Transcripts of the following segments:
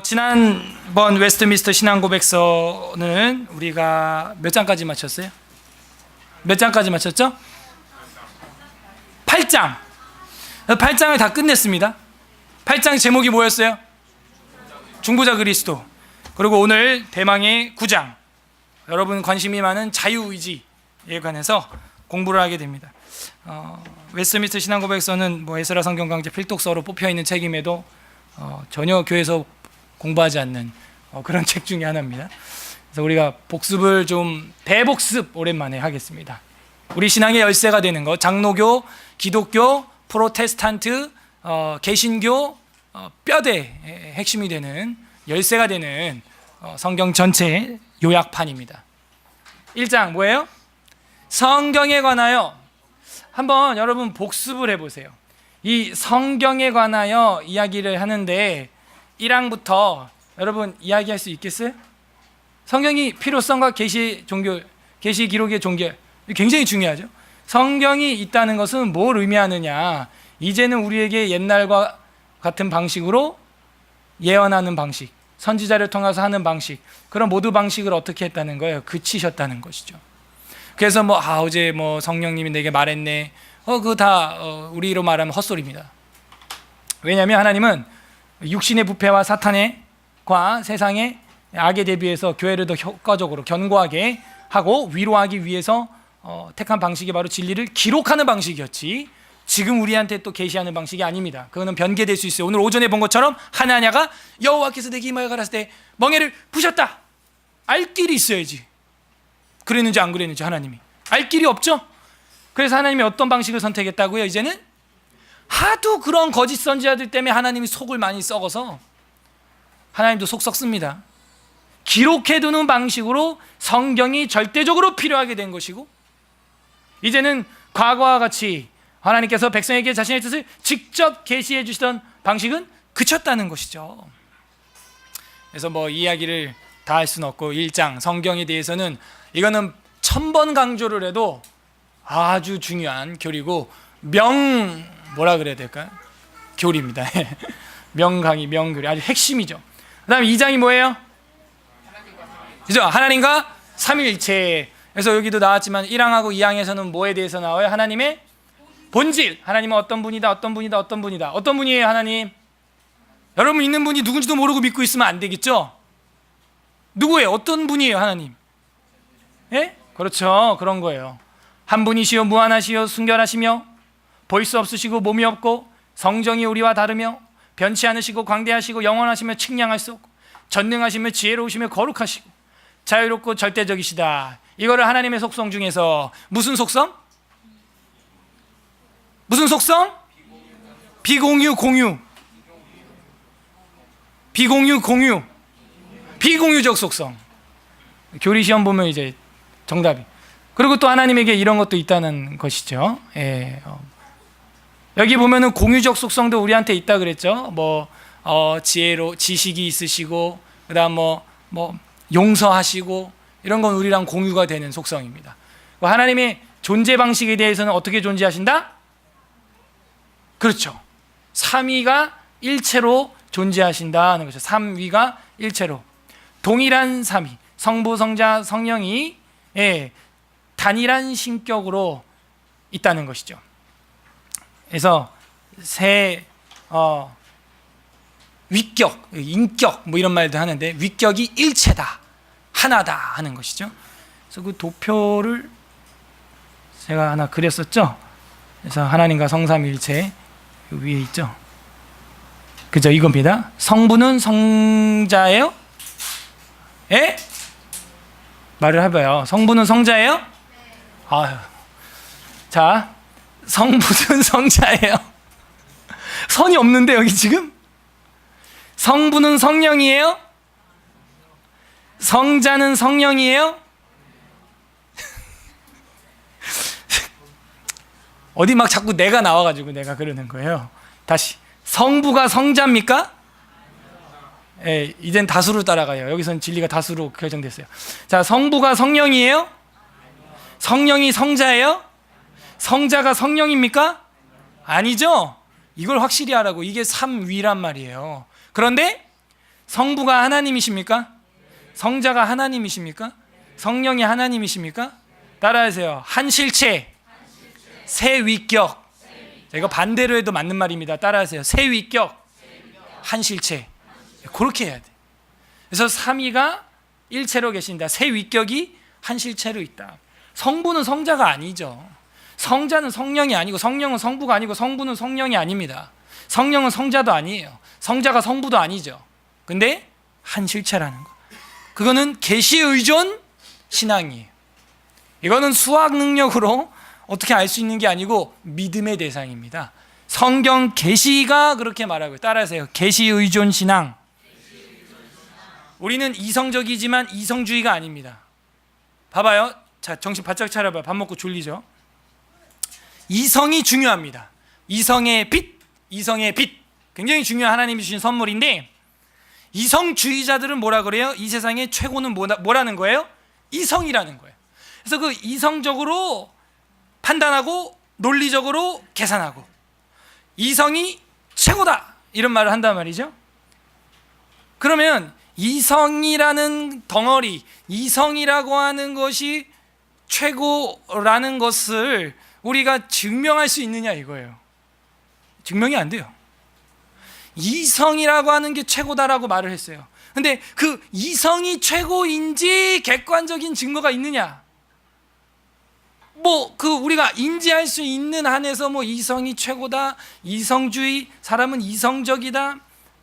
지난번 웨스트민스터 신앙고백서는 우리가 몇 장까지 마쳤어요? 몇 장까지 마쳤죠? 8장. 8장을 다 끝냈습니다. 8장 제목이 뭐였어요? 중보자 그리스도. 그리고 오늘 대망의 9장. 여러분 관심이 많은 자유의지에 관해서 공부를 하게 됩니다. 웨스트민스터 신앙고백서는 에스라 성경강좌 필독서로 뽑혀있는 책임에도 전혀 교회에서 공부하지 않는 그런 책 중에 하나입니다. 그래서 우리가 복습을 좀 대복습 오랜만에 하겠습니다. 우리 신앙의 열쇠가 되는 것, 장로교, 기독교, 프로테스탄트, 개신교, 뼈대 핵심이 되는 열쇠가 되는 성경 전체 요약판입니다. 1장 뭐예요? 성경에 관하여. 한번 여러분 복습을 해보세요. 이 성경에 관하여 이야기를 하는데 1항부터 여러분 이야기할 수 있겠어요? 성경이 필요성과 계시 기록의 종교 굉장히 중요하죠. 성경이 있다는 것은 뭘 의미하느냐? 이제는 우리에게 옛날과 같은 방식으로 예언하는 방식, 선지자를 통해서 하는 방식, 그런 모두 방식을 어떻게 했다는 거예요? 그치셨다는 것이죠. 그래서 어제 성령님이 내게 말했네. 그거 다 우리로 말하면 헛소리입니다. 왜냐하면 하나님은 육신의 부패와 사탄의 과 세상의 악에 대비해서 교회를 더 효과적으로 견고하게 하고 위로하기 위해서 택한 방식이 바로 진리를 기록하는 방식이었지, 지금 우리한테 또 계시하는 방식이 아닙니다. 그거는 변개될 수 있어요. 오늘 오전에 본 것처럼 하나냐가 여호와께서 내게 임하여 가라사대 때 멍에를 부셨다. 알 길이 있어야지. 그랬는지 안 그랬는지 하나님이 알 길이 없죠. 그래서 하나님이 어떤 방식을 선택했다고요? 이제는 하도 그런 거짓 선지자들 때문에 하나님이 속을 많이 썩어서 하나님도 속 썩습니다. 기록해두는 방식으로 성경이 절대적으로 필요하게 된 것이고, 이제는 과거와 같이 하나님께서 백성에게 자신의 뜻을 직접 계시해 주시던 방식은 그쳤다는 것이죠. 그래서 이야기를 다 할 수는 없고, 1장 성경에 대해서는 이거는 1000번 강조를 해도 아주 중요한 교리고 뭐라 그래야 될까요? 교리입니다. 명강의 명교리, 아주 핵심이죠. 그 다음에 2장이 뭐예요? 그죠? 하나님과 삼위일체. 그래서 여기도 나왔지만 1항하고 2항에서는 뭐에 대해서 나와요? 하나님의 본질. 하나님은 어떤 분이다, 어떤 분이다, 어떤 분이다. 어떤 분이에요 하나님? 여러분 있는 분이 누군지도 모르고 믿고 있으면 안 되겠죠? 누구예요? 어떤 분이에요 하나님? 예? 그렇죠, 그런 거예요. 한 분이시요 무한하시요 순결하시며 볼 수 없으시고 몸이 없고 성정이 우리와 다르며 변치 않으시고 광대하시고 영원하시며 측량할 수 없고 전능하시며 지혜로우시며 거룩하시고 자유롭고 절대적이시다. 이거를 하나님의 속성 중에서 무슨 속성? 무슨 속성? 비공유 공유. 비공유 공유. 비공유적 속성. 교리 시험 보면 이제 정답이. 그리고 또 하나님에게 이런 것도 있다는 것이죠. 여기 보면은 공유적 속성도 우리한테 있다 그랬죠. 지혜로 지식이 있으시고, 그다음 용서하시고, 이런 건 우리랑 공유가 되는 속성입니다. 하나님의 존재 방식에 대해서는 어떻게 존재하신다? 그렇죠. 삼위가 일체로 존재하신다는 거죠. 삼위가 일체로 동일한 삼위, 성부, 성자, 성령이 단일한 신격으로 있다는 것이죠. 그래서 위격, 인격 이런 말도 하는데 위격이 일체다, 하나다 하는 것이죠. 그래서 그 도표를 제가 하나 그렸었죠. 그래서 하나님과 성삼일체 위에 있죠. 그죠? 이겁니다. 성부는 성자예요? 예? 말을 해봐요. 성부는 성자예요? 아유. 자, 성부는 성자예요. 선이 없는데 여기 지금? 성부는 성령이에요? 성자는 성령이에요? 어디 막 자꾸 내가 나와가지고 내가 그러는 거예요. 다시, 성부가 성자입니까? 예, 이젠 다수로 따라가요. 여기서는 진리가 다수로 결정됐어요. 자, 성부가 성령이에요? 성령이 성자예요? 성자가 성령입니까? 아니죠? 이걸 확실히 하라고. 이게 삼위란 말이에요. 그런데 성부가 하나님이십니까? 성자가 하나님이십니까? 성령이 하나님이십니까? 따라하세요. 한 실체, 세 위격. 이거 반대로 해도 맞는 말입니다. 따라하세요. 세 위격, 한 실체. 그렇게 해야 돼. 그래서 삼위가 일체로 계신다. 세 위격이 한 실체로 있다. 성부는 성자가 아니죠. 성자는 성령이 아니고, 성령은 성부가 아니고, 성부는 성령이 아닙니다. 성령은 성자도 아니에요. 성자가 성부도 아니죠. 근데 한 실체라는 거. 그거는 계시 의존 신앙이에요. 이거는 수학 능력으로 어떻게 알 수 있는 게 아니고 믿음의 대상입니다. 성경 계시가 그렇게 말하고요. 따라하세요. 계시 의존 신앙. 우리는 이성적이지만 이성주의가 아닙니다. 봐봐요. 자, 정신 바짝 차려봐요. 밥 먹고 졸리죠? 이성이 중요합니다. 이성의 빛, 이성의 빛. 굉장히 중요한 하나님이 주신 선물인데, 이성주의자들은 뭐라 그래요? 이 세상의 최고는 뭐라는 거예요? 이성이라는 거예요. 그래서 그 이성적으로 판단하고 논리적으로 계산하고 이성이 최고다 이런 말을 한단 말이죠. 그러면 이성이라는 덩어리, 이성이라고 하는 것이 최고라는 것을 우리가 증명할 수 있느냐 이거예요. 증명이 안 돼요. 이성이라고 하는 게 최고다라고 말을 했어요. 근데 그 이성이 최고인지 객관적인 증거가 있느냐? 우리가 인지할 수 있는 한에서 이성이 최고다, 이성주의, 사람은 이성적이다,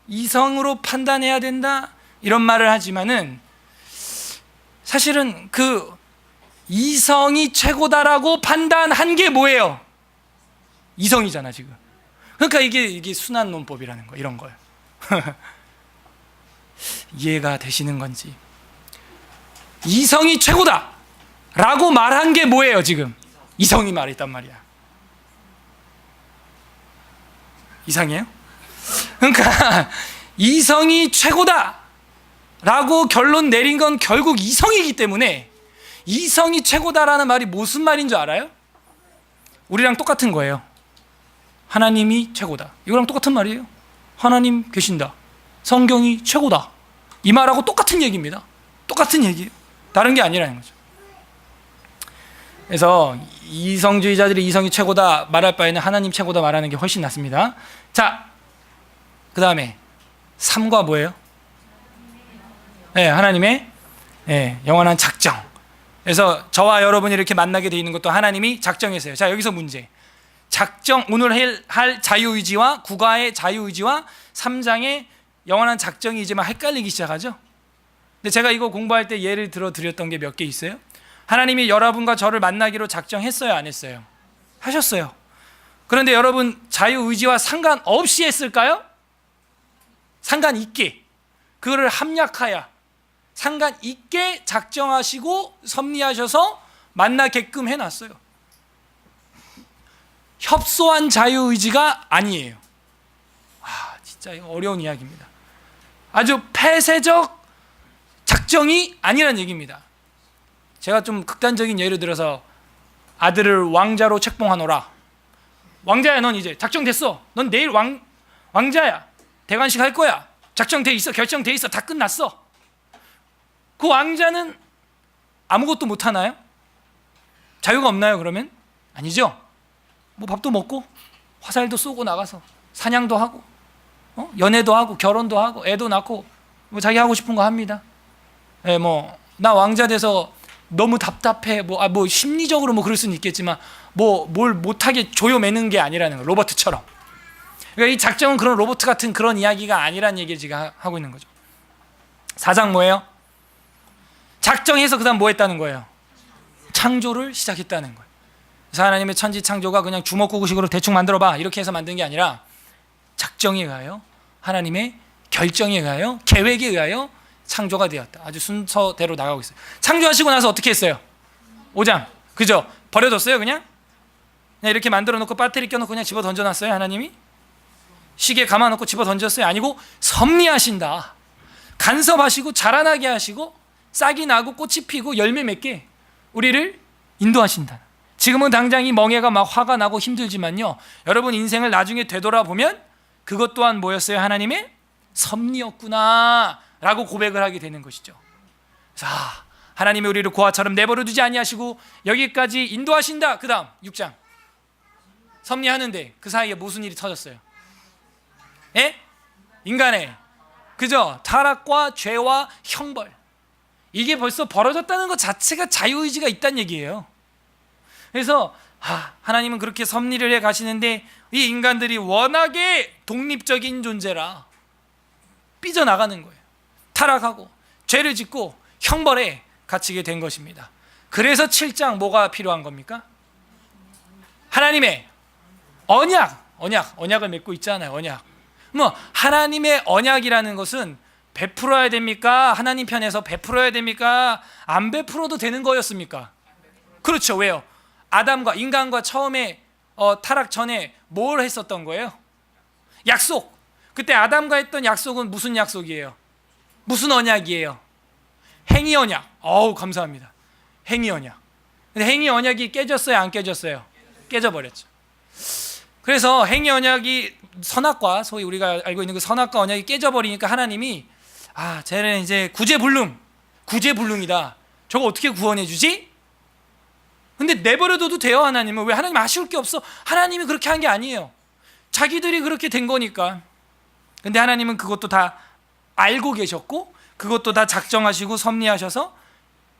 이성으로 판단해야 된다 이런 말을 하지만은 사실은 그 이성이 최고다라고 판단한 게 뭐예요? 이성이잖아 지금. 그러니까 이게 순환 논법이라는 거, 이런 거예요. 이해가 되시는 건지. 이성이 최고다 라고 말한 게 뭐예요 지금? 이성이 말했단 말이야. 이상해요? 그러니까 이성이 최고다 라고 결론 내린 건 결국 이성이기 때문에, 이성이 최고다라는 말이 무슨 말인 줄 알아요? 우리랑 똑같은 거예요. 하나님이 최고다, 이거랑 똑같은 말이에요. 하나님 계신다, 성경이 최고다, 이 말하고 똑같은 얘기입니다. 똑같은 얘기예요. 다른 게 아니라는 거죠. 그래서 이성주의자들이 이성이 최고다 말할 바에는 하나님 최고다 말하는 게 훨씬 낫습니다. 자, 그 다음에 3과 뭐예요? 네, 하나님의 영원한 작정. 그래서 저와 여러분이 이렇게 만나게 되어 있는 것도 하나님이 작정했어요. 자, 여기서 문제. 작정, 오늘 할 자유의지와 국가의 자유의지와 3장의 영원한 작정이 이제 막 헷갈리기 시작하죠. 근데 제가 이거 공부할 때 예를 들어 드렸던 게 몇 개 있어요. 하나님이 여러분과 저를 만나기로 작정했어요, 안 했어요? 하셨어요. 그런데 여러분 자유의지와 상관없이 했을까요? 상관있게, 그거를 합력하여 상관있게 작정하시고 섭리하셔서 만나게끔 해놨어요. 협소한 자유의지가 아니에요. 진짜 이거 어려운 이야기입니다. 아주 폐쇄적 작정이 아니란 얘기입니다. 제가 좀 극단적인 예를 들어서 아들을 왕자로 책봉하노라. 왕자야, 넌 이제 작정됐어. 넌 내일 왕자야. 대관식 할 거야. 작정돼 있어. 결정돼 있어. 다 끝났어. 그 왕자는 아무것도 못 하나요? 자유가 없나요, 그러면? 아니죠. 밥도 먹고 화살도 쏘고 나가서 사냥도 하고 연애도 하고 결혼도 하고 애도 낳고 자기 하고 싶은 거 합니다. 나 왕자 돼서 너무 답답해 심리적으로 그럴 수는 있겠지만 뭘 못하게 조여매는 게 아니라는 거예요. 로버트처럼. 그러니까 이 작정은 그런 로버트 같은 그런 이야기가 아니라는 얘기를 제가 하고 있는 거죠. 4장 뭐예요? 작정해서 그 다음 뭐 했다는 거예요? 창조를 시작했다는 거예요. 그래서 하나님의 천지 창조가 그냥 주먹구구식으로 대충 만들어봐 이렇게 해서 만든 게 아니라 작정에 의하여, 하나님의 결정에 의하여, 계획에 의하여 창조가 되었다. 아주 순서대로 나가고 있어요. 창조하시고 나서 어떻게 했어요? 5장, 그죠? 버려뒀어요 그냥 이렇게 만들어 놓고 배터리 껴놓고 그냥 집어 던져놨어요? 하나님이? 시계 감아놓고 집어 던졌어요? 아니고 섭리하신다. 간섭하시고 자라나게 하시고 싹이 나고 꽃이 피고 열매 맺게 우리를 인도하신다. 지금은 당장 이 멍해가 막 화가 나고 힘들지만요, 여러분 인생을 나중에 되돌아보면 그것 또한 뭐였어요? 하나님의 섭리였구나 라고 고백을 하게 되는 것이죠. 자, 하나님이 우리를 고아처럼 내버려 두지 아니하시고 여기까지 인도하신다. 그 다음 6장 섭리하는데 그 사이에 무슨 일이 터졌어요? 인간의 그죠? 타락과 죄와 형벌, 이게 벌써 벌어졌다는 것 자체가 자유의지가 있다는 얘기예요. 그래서 하나님은 그렇게 섭리를 해 가시는데 이 인간들이 워낙에 독립적인 존재라 삐져나가는 거예요. 타락하고 죄를 짓고 형벌에 갇히게 된 것입니다. 그래서 7장 뭐가 필요한 겁니까? 하나님의 언약을 맺고 있잖아요. 언약. 뭐 하나님의 언약이라는 것은 베풀어야 됩니까? 하나님 편에서 베풀어야 됩니까? 안 베풀어도 되는 거였습니까? 그렇죠. 왜요? 아담과 인간과 처음에 타락 전에 뭘 했었던 거예요? 약속. 그때 아담과 했던 약속은 무슨 약속이에요? 무슨 언약이에요? 행위 언약. 감사합니다. 행위 언약. 근데 행위 언약이 깨졌어요? 안 깨졌어요? 깨져버렸죠. 그래서 행위 언약이 선악과, 소위 우리가 알고 있는 그 선악과 언약이 깨져버리니까 하나님이 쟤는 이제 구제불능이다. 저거 어떻게 구원해 주지? 근데 내버려둬도 돼요. 하나님은. 왜? 하나님 아쉬울 게 없어. 하나님이 그렇게 한 게 아니에요. 자기들이 그렇게 된 거니까. 근데 하나님은 그것도 다 알고 계셨고 그것도 다 작정하시고 섭리하셔서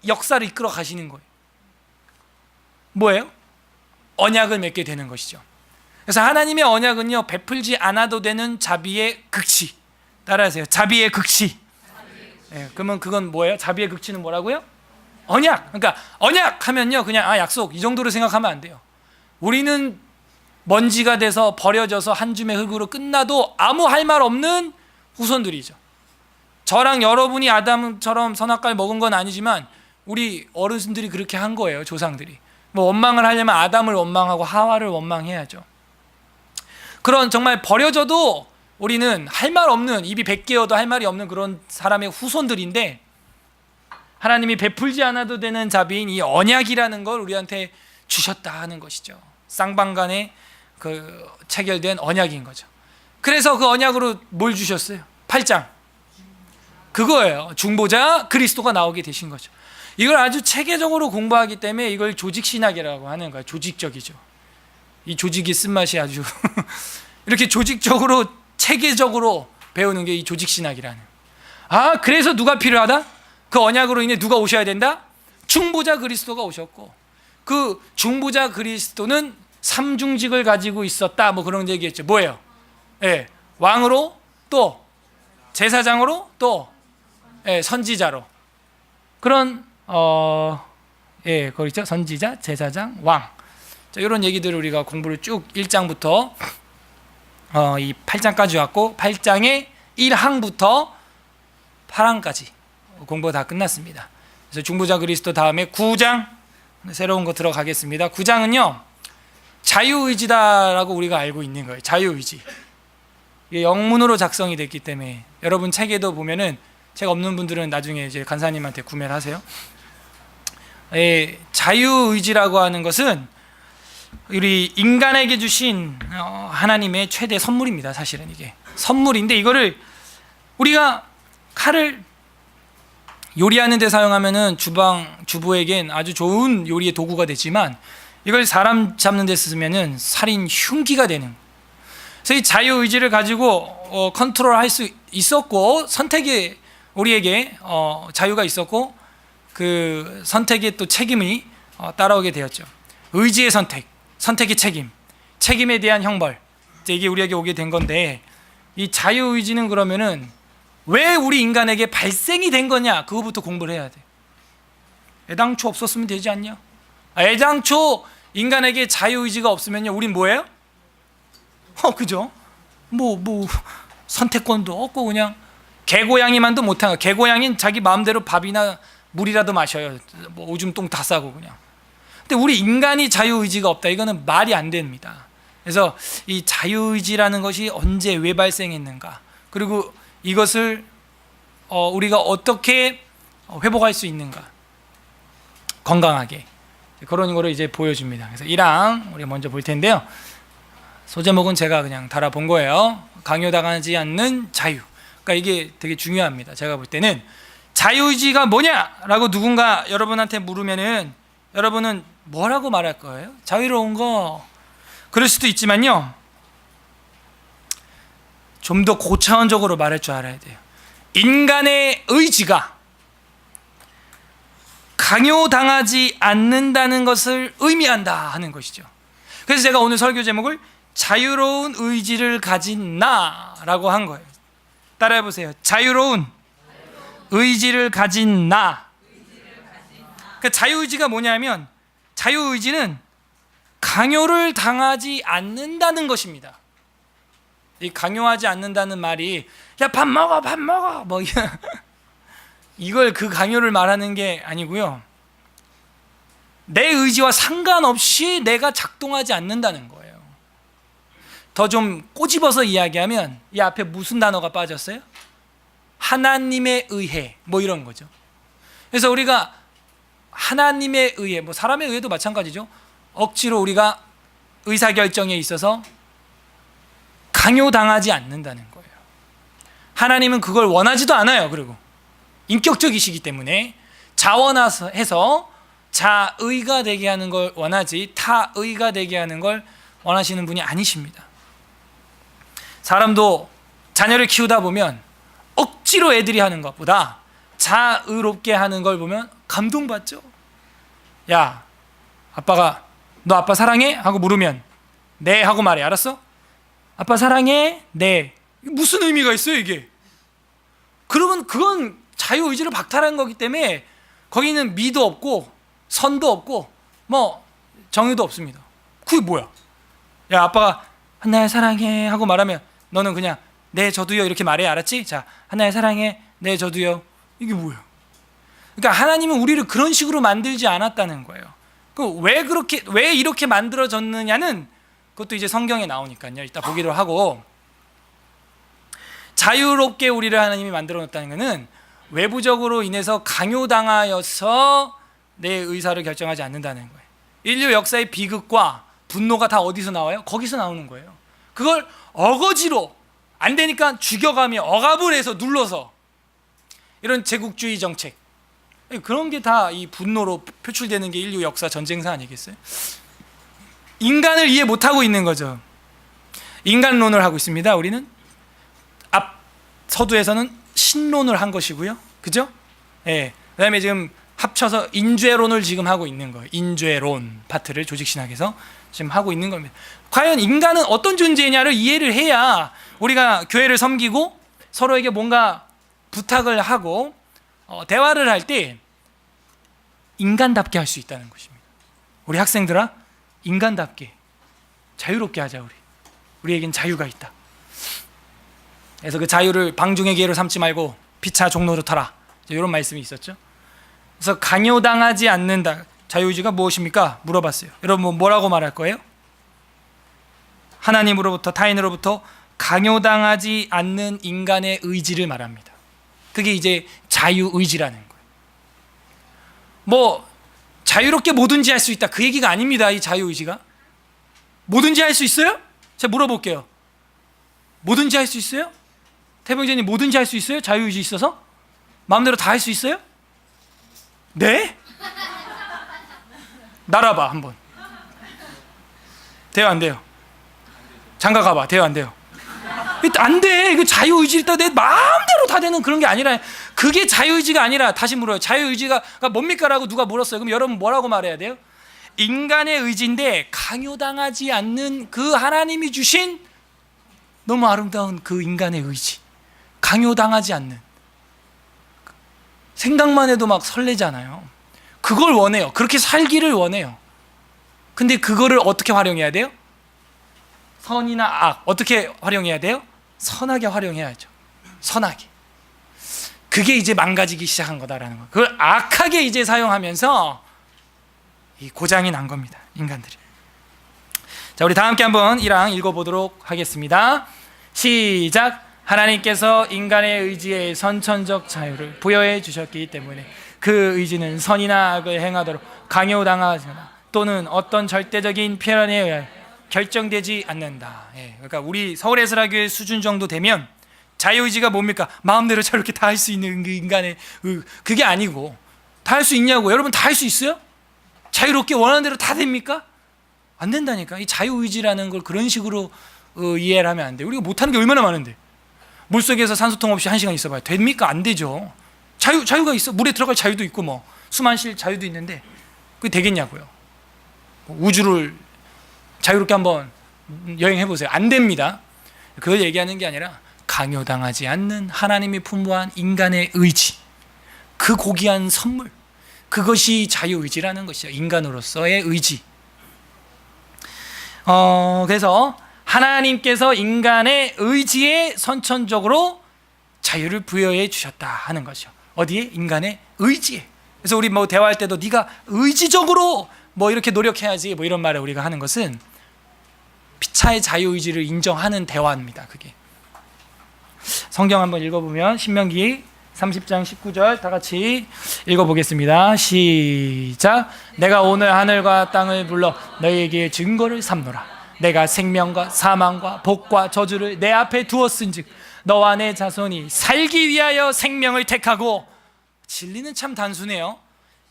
역사를 이끌어 가시는 거예요. 뭐예요? 언약을 맺게 되는 것이죠. 그래서 하나님의 언약은요, 베풀지 않아도 되는 자비의 극치. 따라하세요. 자비의 극치. 그러면 그건 뭐예요? 자비의 극치는 뭐라고요? 언약. 그러니까 언약 하면요, 그냥 약속 이 정도로 생각하면 안 돼요. 우리는 먼지가 돼서 버려져서 한 줌의 흙으로 끝나도 아무 할 말 없는 후손들이죠. 저랑 여러분이 아담처럼 선악과를 먹은 건 아니지만 우리 어르신들이 그렇게 한 거예요. 조상들이. 뭐 원망을 하려면 아담을 원망하고 하와를 원망해야죠. 그런 정말 버려져도 우리는 할 말 없는, 입이 100개여도 할 말이 없는 그런 사람의 후손들인데, 하나님이 베풀지 않아도 되는 자비인 이 언약이라는 걸 우리한테 주셨다 하는 것이죠. 쌍방간에 그 체결된 언약인 거죠. 그래서 그 언약으로 뭘 주셨어요? 8장 그거예요. 중보자 그리스도가 나오게 되신 거죠. 이걸 아주 체계적으로 공부하기 때문에 이걸 조직신학이라고 하는 거예요. 조직적이죠. 이 조직이 쓴맛이 아주 이렇게 조직적으로 체계적으로 배우는 게 이 조직신학이라는. 그래서 누가 필요하다? 그 언약으로 인해 누가 오셔야 된다? 중보자 그리스도가 오셨고, 그 중보자 그리스도는 삼중직을 가지고 있었다, 뭐 그런 얘기했죠. 뭐예요? 왕으로, 또 제사장으로, 또 선지자로. 그런 거기 있죠. 선지자, 제사장, 왕. 자, 이런 얘기들을 우리가 공부를 쭉 1장부터 이 8장까지 왔고, 8장의 1항부터 8항까지 공부가 다 끝났습니다. 그래서 중보자 그리스도 다음에 9장 새로운 거 들어가겠습니다. 9장은요 자유의지다라고 우리가 알고 있는 거예요. 자유의지. 이게 영문으로 작성이 됐기 때문에 여러분 책에도 보면은, 책 없는 분들은 나중에 이제 간사님한테 구매를 하세요. 자유의지라고 하는 것은 우리 인간에게 주신 하나님의 최대 선물입니다. 사실은 이게 선물인데, 이거를 우리가 칼을 요리하는 데 사용하면은 주부에겐 아주 좋은 요리의 도구가 되지만, 이걸 사람 잡는 데 쓰면은 살인 흉기가 되는. 그래서 이 자유의지를 가지고 컨트롤할 수 있었고, 선택이 우리에게 자유가 있었고, 그 선택의 또 책임이 따라오게 되었죠. 의지의 선택, 선택의 책임, 책임에 대한 형벌, 이게 우리에게 오게 된 건데, 이 자유의지는 그러면은 왜 우리 인간에게 발생이 된 거냐, 그거부터 공부를 해야 돼. 애당초 없었으면 되지 않냐? 애당초 인간에게 자유의지가 없으면요, 우린 뭐예요? 그죠? 뭐 선택권도 없고 그냥 개고양이만도 못한 거. 개고양이는 자기 마음대로 밥이나 물이라도 마셔요. 뭐 오줌 똥 다 싸고 그냥. 근데 우리 인간이 자유의지가 없다, 이거는 말이 안 됩니다. 그래서 이 자유의지라는 것이 언제 왜 발생했는가, 그리고 이것을 우리가 어떻게 회복할 수 있는가, 건강하게, 그런 거를 이제 보여줍니다. 그래서 1항 우리가 먼저 볼 텐데요. 소제목은 제가 그냥 달아본 거예요. 강요당하지 않는 자유. 그러니까 이게 되게 중요합니다. 제가 볼 때는 자유의지가 뭐냐라고 누군가 여러분한테 물으면은 여러분은 뭐라고 말할 거예요? 자유로운 거. 그럴 수도 있지만요, 좀 더 고차원적으로 말할 줄 알아야 돼요. 인간의 의지가 강요당하지 않는다는 것을 의미한다 하는 것이죠. 그래서 제가 오늘 설교 제목을 자유로운 의지를 가진 나라고 한 거예요. 따라해 보세요. 자유로운 의지를 가진 나. 그러니까 자유의지가 뭐냐면, 자유의지는 강요를 당하지 않는다는 것입니다. 이 강요하지 않는다는 말이 야 밥 먹어 뭐 이걸 그 강요를 말하는 게 아니고요, 내 의지와 상관없이 내가 작동하지 않는다는 거예요. 더 좀 꼬집어서 이야기하면 이 앞에 무슨 단어가 빠졌어요? 하나님에 의해, 뭐 이런 거죠. 그래서 우리가 하나님에 의해, 뭐 사람에 의해도 마찬가지죠. 억지로 우리가 의사결정에 있어서 강요당하지 않는다는 거예요. 하나님은 그걸 원하지도 않아요. 그리고 인격적이시기 때문에 자원해서 자의가 되게 하는 걸 원하지 타의가 되게 하는 걸 원하시는 분이 아니십니다. 사람도 자녀를 키우다 보면 억지로 애들이 하는 것보다 자의롭게 하는 걸 보면 감동받죠. 야, 아빠가 너 아빠 사랑해? 하고 물으면 네 하고 말해. 알았어? 아빠 사랑해? 네. 무슨 의미가 있어요 이게? 그러면 그건 자유의지를 박탈한 거기 때문에 거기는 미도 없고 선도 없고 뭐 정의도 없습니다. 그게 뭐야? 야, 아빠가 한나야 사랑해 하고 말하면 너는 그냥 네 저도요 이렇게 말해. 알았지? 자, 한나야 사랑해. 네 저도요. 이게 뭐예요? 그러니까 하나님은 우리를 그런 식으로 만들지 않았다는 거예요. 왜 이렇게 만들어졌느냐는 그것도 이제 성경에 나오니까요. 이따 보기로 하고, 자유롭게 우리를 하나님이 만들어 놓았다는 것은 외부적으로 인해서 강요당하여서 내 의사를 결정하지 않는다는 거예요. 인류 역사의 비극과 분노가 다 어디서 나와요? 거기서 나오는 거예요. 그걸 어거지로 안 되니까 죽여가며 억압을 해서 눌러서 이런 제국주의 정책, 그런 게 다 이 분노로 표출되는 게 인류 역사 전쟁사 아니겠어요? 인간을 이해 못하고 있는 거죠. 인간론을 하고 있습니다. 우리는 앞 서두에서는 신론을 한 것이고요, 그죠? 예. 그다음에 지금 합쳐서 인죄론을 지금 하고 있는 거예요. 인죄론 파트를 조직신학에서 지금 하고 있는 겁니다. 과연 인간은 어떤 존재냐를 이해를 해야 우리가 교회를 섬기고 서로에게 뭔가 부탁을 하고 대화를 할 때 인간답게 할 수 있다는 것입니다. 우리 학생들아, 인간답게 자유롭게 하자. 우리에겐 자유가 있다. 그래서 그 자유를 방중의 기회로 삼지 말고 피차 종로로 터라, 이런 말씀이 있었죠. 그래서 강요당하지 않는다. 자유의지가 무엇입니까? 물어봤어요. 여러분 뭐라고 말할 거예요? 하나님으로부터 타인으로부터 강요당하지 않는 인간의 의지를 말합니다. 그게 이제 자유의지라는 거예요. 뭐 자유롭게 뭐든지 할 수 있다, 그 얘기가 아닙니다. 이 자유의지가 뭐든지 할 수 있어요? 제가 물어볼게요. 뭐든지 할 수 있어요? 태병재님 뭐든지 할 수 있어요? 자유의지 있어서? 마음대로 다 할 수 있어요? 네? 날아봐 한번. 돼요 안 돼요? 장가 가봐. 돼요 안 돼요? 안 돼. 이거 자유의지 있다 내 마음대로 다 되는 그런 게 아니라, 그게 자유의지가 아니라, 다시 물어요. 자유의지가 뭡니까? 라고 누가 물었어요. 그럼 여러분 뭐라고 말해야 돼요? 인간의 의지인데 강요당하지 않는 그 하나님이 주신 너무 아름다운 그 인간의 의지, 강요당하지 않는, 생각만 해도 막 설레잖아요. 그걸 원해요. 그렇게 살기를 원해요. 근데 그거를 어떻게 활용해야 돼요? 선이나 악, 어떻게 활용해야 돼요? 선하게 활용해야죠. 선하게. 그게 이제 망가지기 시작한 거다라는 거. 그걸 악하게 이제 사용하면서 이 고장이 난 겁니다, 인간들이. 자, 우리 다 함께 한번 1항 읽어보도록 하겠습니다. 시작. 하나님께서 인간의 의지에 선천적 자유를 부여해 주셨기 때문에 그 의지는 선이나 악을 행하도록 강요당하거나 또는 어떤 절대적인 표현에 의해 결정되지 않는다. 예, 그러니까 우리 서울에스라교회 수준 정도 되면 자유의지가 뭡니까? 마음대로 저렇게 다 할 수 있는 그 인간의 그게 아니고, 다 할 수 있냐고. 여러분 다 할 수 있어요? 자유롭게 원하는 대로 다 됩니까? 안 된다니까. 이 자유의지라는 걸 그런 식으로 이해를 하면 안 돼. 우리가 못하는 게 얼마나 많은데. 물속에서 산소통 없이 1시간 있어봐요. 됩니까? 안 되죠. 자유가 있어. 물에 들어갈 자유도 있고 뭐 숨 안 쉴 자유도 있는데 그게 되겠냐고요. 우주를 자유롭게 한번 여행해 보세요. 안 됩니다. 그걸 얘기하는 게 아니라 강요당하지 않는 하나님이 풍부한 인간의 의지, 그 고귀한 선물, 그것이 자유의지라는 것이죠. 인간으로서의 의지. 그래서 하나님께서 인간의 의지에 선천적으로 자유를 부여해 주셨다 하는 것이죠. 어디에? 인간의 의지에. 그래서 우리 뭐 대화할 때도 네가 의지적으로 뭐 이렇게 노력해야지 뭐 이런 말을 우리가 하는 것은 피차의 자유의지를 인정하는 대화입니다. 그게. 성경 한번 읽어보면 신명기 30장 19절 다 같이 읽어보겠습니다. 시작. 내가 오늘 하늘과 땅을 불러 너희에게 증거를 삼노라. 내가 생명과 사망과 복과 저주를 내 앞에 두었은즉 너와 내 자손이 살기 위하여 생명을 택하고. 진리는 참 단순해요.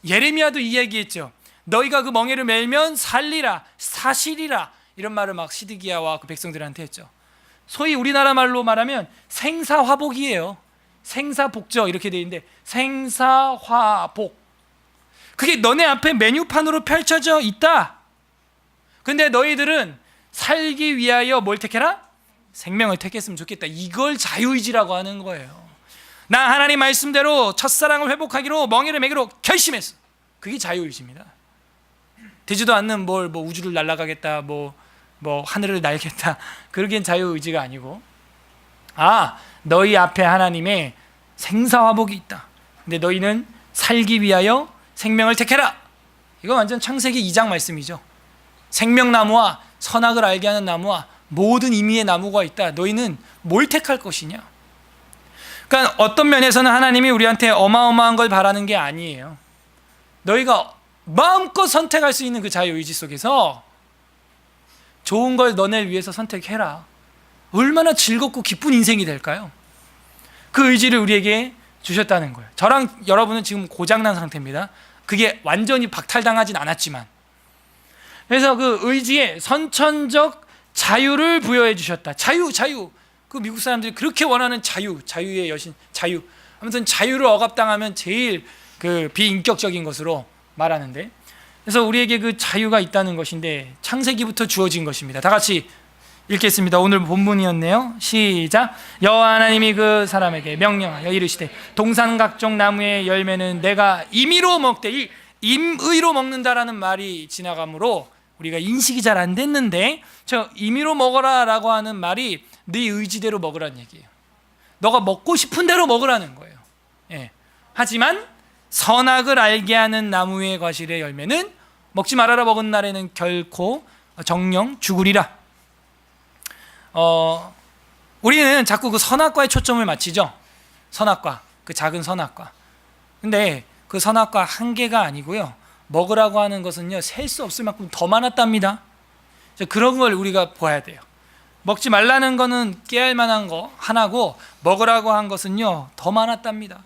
예레미야도 이 얘기했죠. 너희가 그 멍에를 멜면 살리라, 사실이라, 이런 말을 막 시드기야와 그 백성들한테 했죠. 소위 우리나라 말로 말하면 생사화복이에요. 생사복저 이렇게 돼 있는데 생사화복, 그게 너네 앞에 메뉴판으로 펼쳐져 있다. 근데 너희들은 살기 위하여 뭘 택해라? 생명을 택했으면 좋겠다. 이걸 자유의지라고 하는 거예요. 나 하나님 말씀대로 첫사랑을 회복하기로 멍에를 매기로 결심했어. 그게 자유의지입니다. 되지도 않는 뭐 우주를 날아가겠다, 뭐 하늘을 날겠다, 그러기엔 자유의지가 아니고, 너희 앞에 하나님의 생사화복이 있다. 근데 너희는 살기 위하여 생명을 택해라. 이거 완전 창세기 2장 말씀이죠. 생명나무와 선악을 알게 하는 나무와 모든 의미의 나무가 있다. 너희는 뭘 택할 것이냐. 그러니까 어떤 면에서는 하나님이 우리한테 어마어마한 걸 바라는 게 아니에요. 너희가 마음껏 선택할 수 있는 그 자유의지 속에서 좋은 걸 너네를 위해서 선택해라. 얼마나 즐겁고 기쁜 인생이 될까요? 그 의지를 우리에게 주셨다는 거예요. 저랑 여러분은 지금 고장난 상태입니다. 그게 완전히 박탈당하진 않았지만. 그래서 그 의지에 선천적 자유를 부여해 주셨다. 자유. 그 미국 사람들이 그렇게 원하는 자유의 여신, 자유. 아무튼 자유를 억압당하면 제일 그 비인격적인 것으로 말하는데, 그래서 우리에게 그 자유가 있다는 것인데 창세기부터 주어진 것입니다. 다 같이 읽겠습니다. 오늘 본문이었네요. 시작. 여호와 하나님이 그 사람에게 명령하여 이르시되 동산 각종 나무의 열매는 내가 임의로 먹되, 이 임의로 먹는다라는 말이 지나가므로 우리가 인식이 잘 안 됐는데, 저 임의로 먹어라 라고 하는 말이 네 의지대로 먹으라는 얘기예요. 너가 먹고 싶은 대로 먹으라는 거예요. 예. 하지만 선악을 알게 하는 나무의 과실의 열매는 먹지 말아라. 먹은 날에는 결코 정령 죽으리라. 우리는 자꾸 그 선악과에 초점을 맞추죠. 선악과, 그 작은 선악과. 근데 그 선악과 한 개가 아니고요, 먹으라고 하는 것은요 셀 수 없을 만큼 더 많았답니다. 그런 걸 우리가 봐야 돼요. 먹지 말라는 거는 깨알 만한 거 하나고, 먹으라고 한 것은요 더 많았답니다.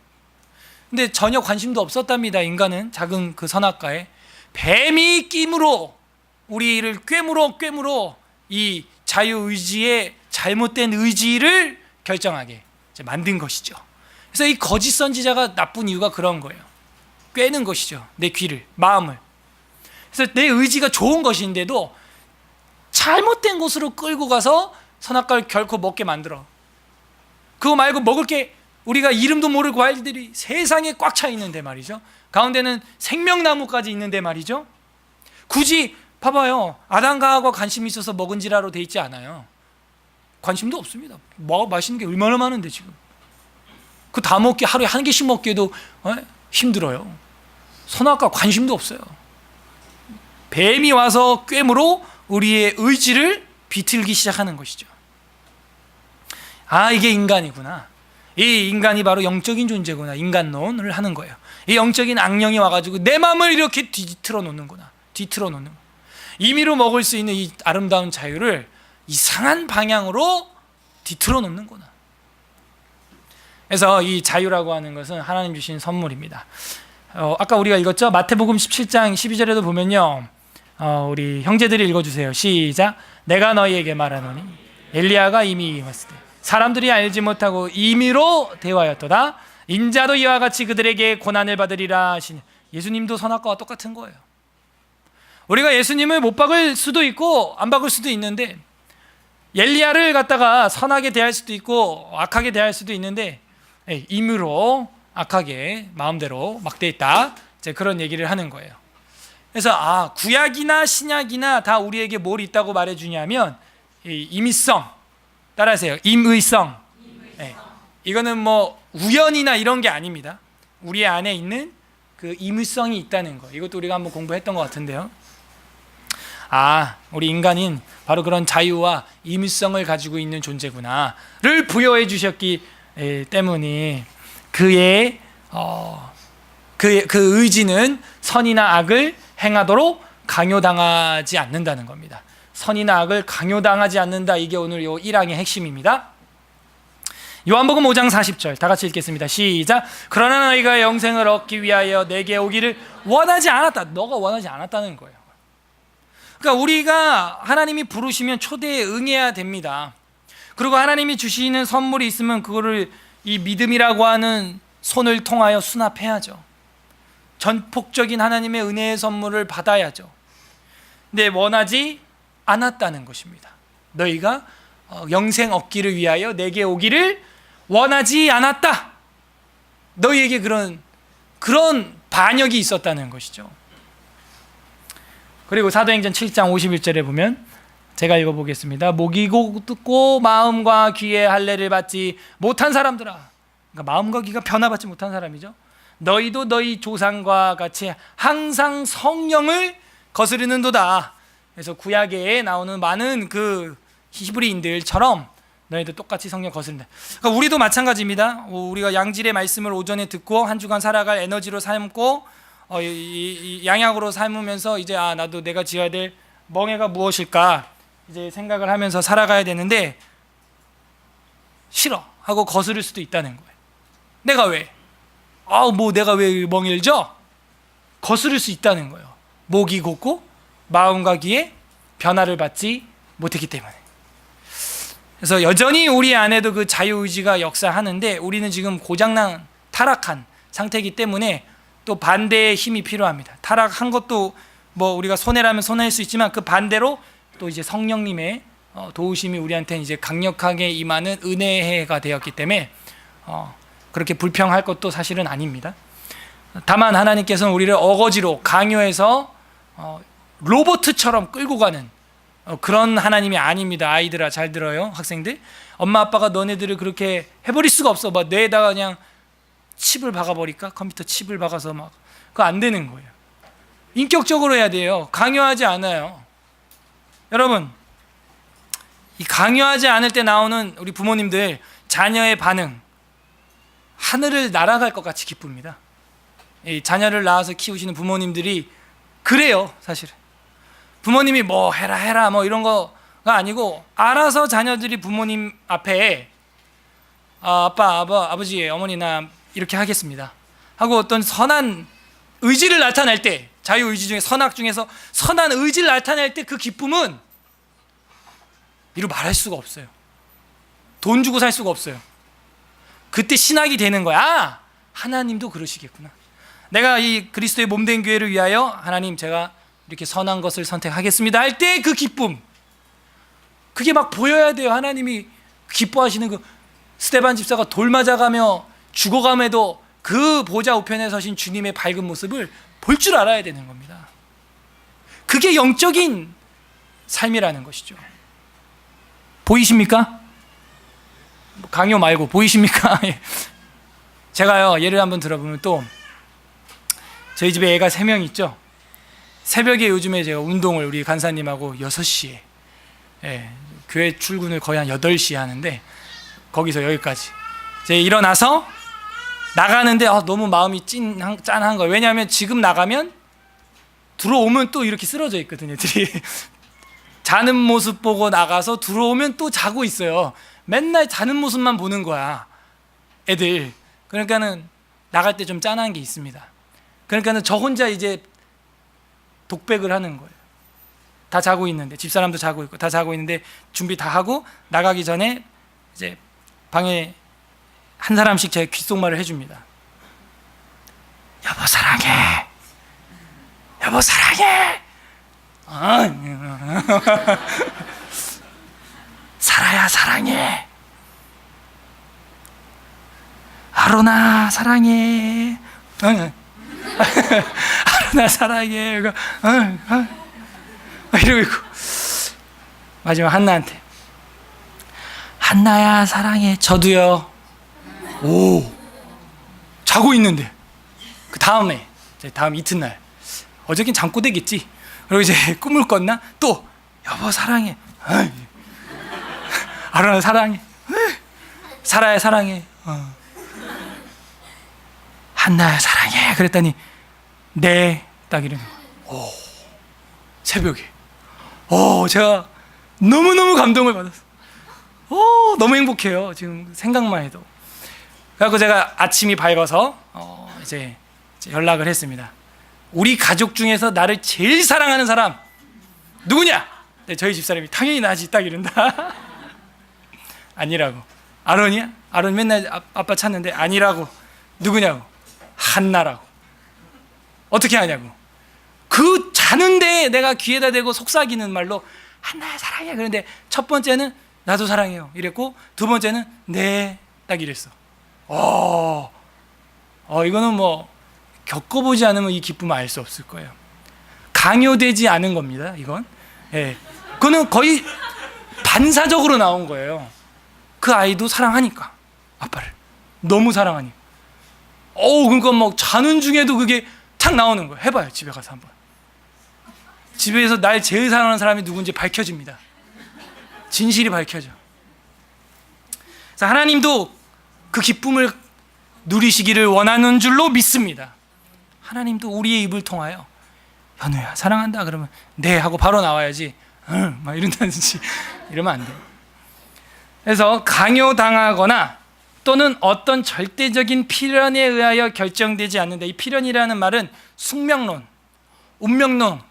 근데 전혀 관심도 없었답니다. 인간은 작은 그 선악과에 뱀이 끼므로 우리를 꿰물어 이 자유의지의 잘못된 의지를 결정하게 만든 것이죠. 그래서 이 거짓 선지자가 나쁜 이유가 그런 거예요. 꿰는 것이죠. 내 귀를, 마음을. 그래서 내 의지가 좋은 것인데도 잘못된 곳으로 끌고 가서 선악과를 결코 먹게 만들어. 그거 말고 먹을 게 우리가 이름도 모를 과일들이 세상에 꽉 차 있는데 말이죠. 가운데는 생명나무까지 있는데 말이죠. 굳이 봐봐요. 아담과 하와가 관심이 있어서 먹은지라로 돼 있지 않아요. 관심도 없습니다. 맛있는 게 얼마나 많은데 지금. 그 다 먹기, 하루에 한 개씩 먹기에도 힘들어요. 선악과 관심도 없어요. 뱀이 와서 꿰물어 우리의 의지를 비틀기 시작하는 것이죠. 이게 인간이구나. 이 인간이 바로 영적인 존재구나. 인간론을 하는 거예요. 이 영적인 악령이 와가지고 내 마음을 이렇게 뒤틀어 놓는구나. 임의로 먹을 수 있는 이 아름다운 자유를 이상한 방향으로 뒤틀어 놓는구나. 그래서 이 자유라고 하는 것은 하나님 주신 선물입니다. 아까 우리가 읽었죠? 마태복음 17장 12절에도 보면요, 우리 형제들이 읽어주세요. 시작. 내가 너희에게 말하노니 엘리야가 이미 왔을 때 사람들이 알지 못하고 임의로 대화하였도다. 인자도 이와 같이 그들에게 고난을 받으리라 하시니, 예수님도 선악과와 똑같은 거예요. 우리가 예수님을 못 박을 수도 있고 안 박을 수도 있는데, 엘리야를 갖다가 선하게 대할 수도 있고 악하게 대할 수도 있는데, 임의로 악하게 마음대로 막대했다, 이제 그런 얘기를 하는 거예요. 그래서 구약이나 신약이나 다 우리에게 뭘 있다고 말해주냐면 임의성, 따라하세요. 임의성. 이거는 뭐 우연이나 이런 게 아닙니다. 우리 안에 있는 그 임의성이 있다는 거. 이것도 우리가 한번 공부했던 것 같은데요. 우리 인간인 바로 그런 자유와 임의성을 가지고 있는 존재구나를 부여해 주셨기 때문에 그의 그 의지는 선이나 악을 행하도록 강요당하지 않는다는 겁니다. 선이나 악을 강요당하지 않는다. 이게 오늘 요 1항의 핵심입니다. 요한복음 5장 40절 다 같이 읽겠습니다. 시작. 그러나 너희가 영생을 얻기 위하여 내게 오기를 원하지 않았다. 너가 원하지 않았다는 거예요. 그러니까 우리가 하나님이 부르시면 초대에 응해야 됩니다. 그리고 하나님이 주시는 선물이 있으면 그거를 이 믿음이라고 하는 손을 통하여 수납해야죠. 전폭적인 하나님의 은혜의 선물을 받아야죠. 근데 원하지 않았다는 것입니다. 너희가 영생 얻기를 위하여 내게 오기를 원하지 않았다. 너희에게 그런 반역이 있었다는 것이죠. 그리고 사도행전 7장 51절에 보면, 제가 읽어보겠습니다. 목이 곧고 마음과 귀에 할례를 받지 못한 사람들아, 그러니까 마음과 귀가 변화받지 못한 사람이죠. 너희도 너희 조상과 같이 항상 성령을 거스르는도다. 그래서 구약에 나오는 많은 그 히브리인들처럼 너희도 똑같이 성령 거스른다. 그러니까 우리도 마찬가지입니다. 우리가 양질의 말씀을 오전에 듣고 한 주간 살아갈 에너지로 삶고 이 양약으로 삶으면서 이제 나도 내가 지어야 될 멍에가 무엇일까 이제 생각을 하면서 살아가야 되는데, 싫어 하고 거스를 수도 있다는 거예요. 내가 왜? 내가 왜 멍에를 져? 거스를 수 있다는 거예요. 목이 곧고 마음과 귀에 변화를 받지 못했기 때문에. 그래서 여전히 우리 안에도 그 자유의지가 역사하는데, 우리는 지금 고장난 타락한 상태이기 때문에 또 반대의 힘이 필요합니다. 타락한 것도 뭐 우리가 손해라면 손해일 수 있지만, 그 반대로 또 이제 성령님의 도우심이 우리한테는 이제 강력하게 임하는 은혜가 되었기 때문에 그렇게 불평할 것도 사실은 아닙니다. 다만 하나님께서는 우리를 어거지로 강요해서 로봇처럼 끌고 가는 그런 하나님이 아닙니다. 아이들아 잘 들어요. 학생들, 엄마 아빠가 너네들을 그렇게 해버릴 수가 없어. 막 뇌에다가 그냥 칩을 박아버릴까? 컴퓨터 칩을 박아서 막, 그거 안 되는 거예요. 인격적으로 해야 돼요. 강요하지 않아요. 여러분, 이 강요하지 않을 때 나오는 우리 부모님들 자녀의 반응, 하늘을 날아갈 것 같이 기쁩니다. 이 자녀를 낳아서 키우시는 부모님들이 그래요. 사실은 부모님이 뭐 해라 뭐 이런 거가 아니고, 알아서 자녀들이 부모님 앞에 아빠, 아버지, 어머니 나 이렇게 하겠습니다 하고 어떤 선한 의지를 나타낼 때, 자유의지 중에 선악 중에서 선한 의지를 나타낼 때 그 기쁨은 이루 말할 수가 없어요. 돈 주고 살 수가 없어요. 그때 신학이 되는 거야. 하나님도 그러시겠구나. 내가 이 그리스도의 몸된 교회를 위하여 하나님 제가 이렇게 선한 것을 선택하겠습니다 할 때 그 기쁨, 그게 막 보여야 돼요. 하나님이 기뻐하시는 그 스데반 집사가 돌 맞아가며 죽어감에도 그 보좌 우편에 서신 주님의 밝은 모습을 볼 줄 알아야 되는 겁니다. 그게 영적인 삶이라는 것이죠. 보이십니까? 강요 말고 보이십니까? 제가요, 예를 한번 들어보면, 또 저희 집에 애가 3명 있죠. 새벽에 요즘에 제가 운동을 우리 간사님하고 6시에 교회 출근을 거의 한 8시에 하는데, 거기서 여기까지 이제 일어나서 나가는데 너무 마음이 짠한 거예요. 왜냐하면 지금 나가면 들어오면 또 이렇게 쓰러져 있거든요. 애들이 자는 모습 보고 나가서 들어오면 또 자고 있어요. 맨날 자는 모습만 보는 거야. 애들. 그러니까는 나갈 때 좀 짠한 게 있습니다. 그러니까는 저 혼자 이제 독백을 하는 거예요. 다 자고 있는데, 집사람도 자고 있고 다 자고 있는데 준비 다 하고 나가기 전에 이제 방에 한 사람씩 제 귓속말을 해줍니다. 여보 사랑해. 여보 사랑해. 사라야 사랑해. 아로나 사랑해. 아로나 사랑해. 이러고 있고 마지막 한나한테 한나야 사랑해. 저도요. 오, 자고 있는데 그 다음에 다음 이튿날 어저긴 잠꼬대겠지. 그리고 이제 꿈을 꿨나 또 여보 사랑해. 아로나 사랑해. 사라야 사랑해. 한나야 사랑해. 그랬더니 네, 딱 이러는 거예요. 오, 새벽에. 제가 너무너무 감동을 받았어요. 너무 행복해요. 지금 생각만 해도. 그래서 제가 아침이 밝아서 이제 연락을 했습니다. 우리 가족 중에서 나를 제일 사랑하는 사람 누구냐? 네, 저희 집사람이 당연히 나지. 딱 이런다. 아니라고. 아론이야? 아론 맨날 아빠 찾는데 아니라고. 누구냐고? 한나라고. 어떻게 하냐고. 그 자는데 내가 귀에다 대고 속삭이는 말로 한나야 사랑해. 그런데 첫 번째는 나도 사랑해요 이랬고, 두 번째는 네, 딱 이랬어. 이거는 뭐 겪어보지 않으면 이 기쁨을 알 수 없을 거예요. 강요되지 않은 겁니다. 이건. 예. 그거는 거의 반사적으로 나온 거예요. 그 아이도 사랑하니까 아빠를 너무 사랑하니까. 그러니까 막 자는 중에도 그게 탁 나오는 거예요. 해봐요. 집에 가서 한번. 집에서 날 제일 사랑하는 사람이 누군지 밝혀집니다. 진실이 밝혀져. 그래서 하나님도 그 기쁨을 누리시기를 원하는 줄로 믿습니다. 하나님도 우리의 입을 통하여 현우야 사랑한다 그러면 네 하고 바로 나와야지 막 이런다든지 이러면 안 돼요. 그래서 강요당하거나 또는 어떤 절대적인 필연에 의하여 결정되지 않는다. 이 필연이라는 말은 숙명론, 운명론,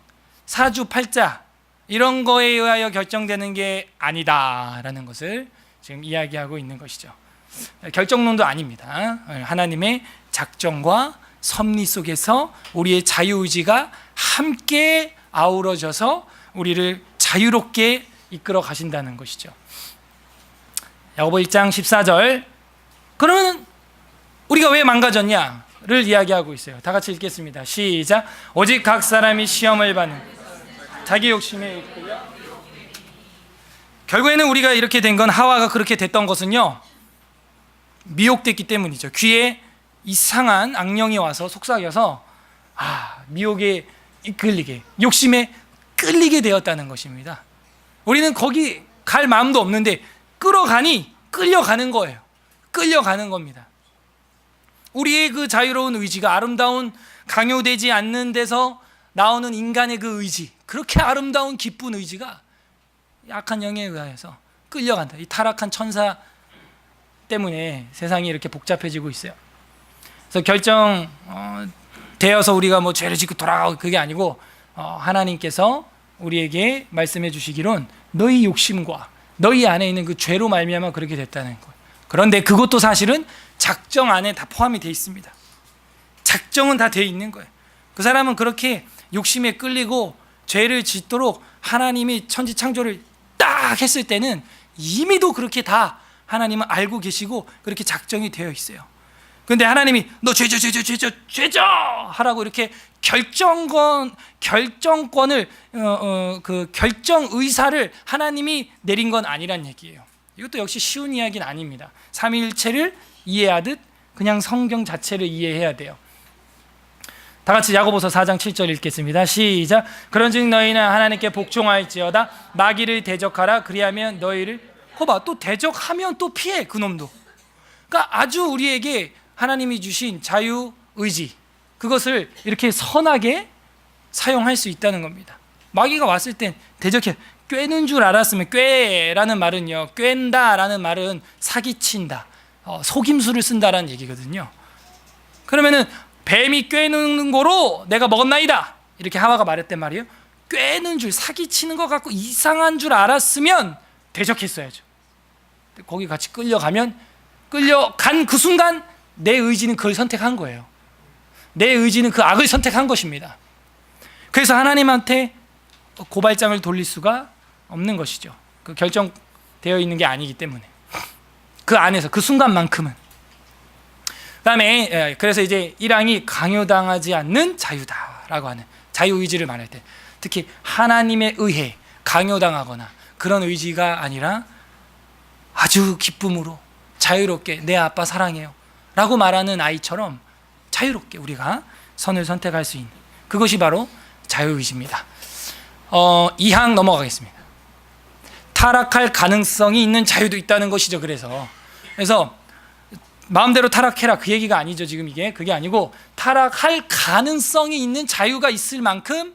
사주팔자 이런 거에 의하여 결정되는 게 아니다라는 것을 지금 이야기하고 있는 것이죠. 결정론도 아닙니다. 하나님의 작정과 섭리 속에서 우리의 자유의지가 함께 아우러져서 우리를 자유롭게 이끌어 가신다는 것이죠. 야고보 1장 14절. 그러면 우리가 왜 망가졌냐를 이야기하고 있어요. 다 같이 읽겠습니다. 시작. 오직 각 사람이 시험을 받는 자기 욕심에 이끌려. 결국에는 우리가 이렇게 된 건, 하와가 그렇게 됐던 것은요, 미혹됐기 때문이죠. 귀에 이상한 악령이 와서 속삭여서 미혹에 이끌리게, 욕심에 끌리게 되었다는 것입니다. 우리는 거기 갈 마음도 없는데 끌어가니 끌려가는 거예요. 끌려가는 겁니다. 우리의 그 자유로운 의지가, 아름다운 강요되지 않는 데서 나오는 인간의 그 의지, 그렇게 아름다운 기쁜 의지가 약한 영에 의하여서 끌려간다. 이 타락한 천사 때문에 세상이 이렇게 복잡해지고 있어요. 그래서 되어서 우리가 뭐 죄를 짓고 돌아가고 그게 아니고, 하나님께서 우리에게 말씀해 주시기론 너희 욕심과 너희 안에 있는 그 죄로 말미암아 그렇게 됐다는 거예요. 그런데 그것도 사실은 작정 안에 다 포함이 되어 있습니다. 작정은 다 되어 있는 거예요. 그 사람은 그렇게 욕심에 끌리고 죄를 짓도록 하나님이 천지 창조를 딱 했을 때는 이미도 그렇게 다 하나님은 알고 계시고 그렇게 작정이 되어 있어요. 그런데 하나님이 너 죄져 하라고 이렇게 결정권을 그 결정 의사를 하나님이 내린 건 아니란 얘기예요. 이것도 역시 쉬운 이야기는 아닙니다. 삼위일체를 이해하듯 그냥 성경 자체를 이해해야 돼요. 다 같이 야고보서 4장 7절 읽겠습니다. 시작. 그런즉 너희는 하나님께 복종할지어다. 마귀를 대적하라. 그리하면 너희를 또 대적하면 또 피해. 그놈도. 그러니까 아주 우리에게 하나님이 주신 자유의지, 그것을 이렇게 선하게 사용할 수 있다는 겁니다. 마귀가 왔을 땐 대적해. 꿰는 줄 알았으면, 꿰라는 말은요, 꿰다라는 말은 사기친다, 속임수를 쓴다라는 얘기거든요. 그러면은 뱀이 꿰는 거로 내가 먹었나이다 이렇게 하와가 말했단 말이에요. 꿰는 줄, 사기치는 것 같고 이상한 줄 알았으면 대적했어야죠. 거기 같이 끌려간 그 순간 내 의지는 그걸 선택한 거예요. 내 의지는 그 악을 선택한 것입니다. 그래서 하나님한테 고발장을 돌릴 수가 없는 것이죠. 그 결정되어 있는 게 아니기 때문에 그 안에서 그 순간만큼은. 그다음에 그래서 이제 1항이 강요당하지 않는 자유다라고 하는 자유의지를 말할 때 특히 하나님에 의해 강요당하거나 그런 의지가 아니라 아주 기쁨으로 자유롭게 내 아빠 사랑해요 라고 말하는 아이처럼 자유롭게 우리가 선을 선택할 수 있는 그것이 바로 자유의지입니다. 2항 넘어가겠습니다. 타락할 가능성이 있는 자유도 있다는 것이죠. 그래서 마음대로 타락해라 그 얘기가 아니죠. 지금 이게 그게 아니고 타락할 가능성이 있는 자유가 있을 만큼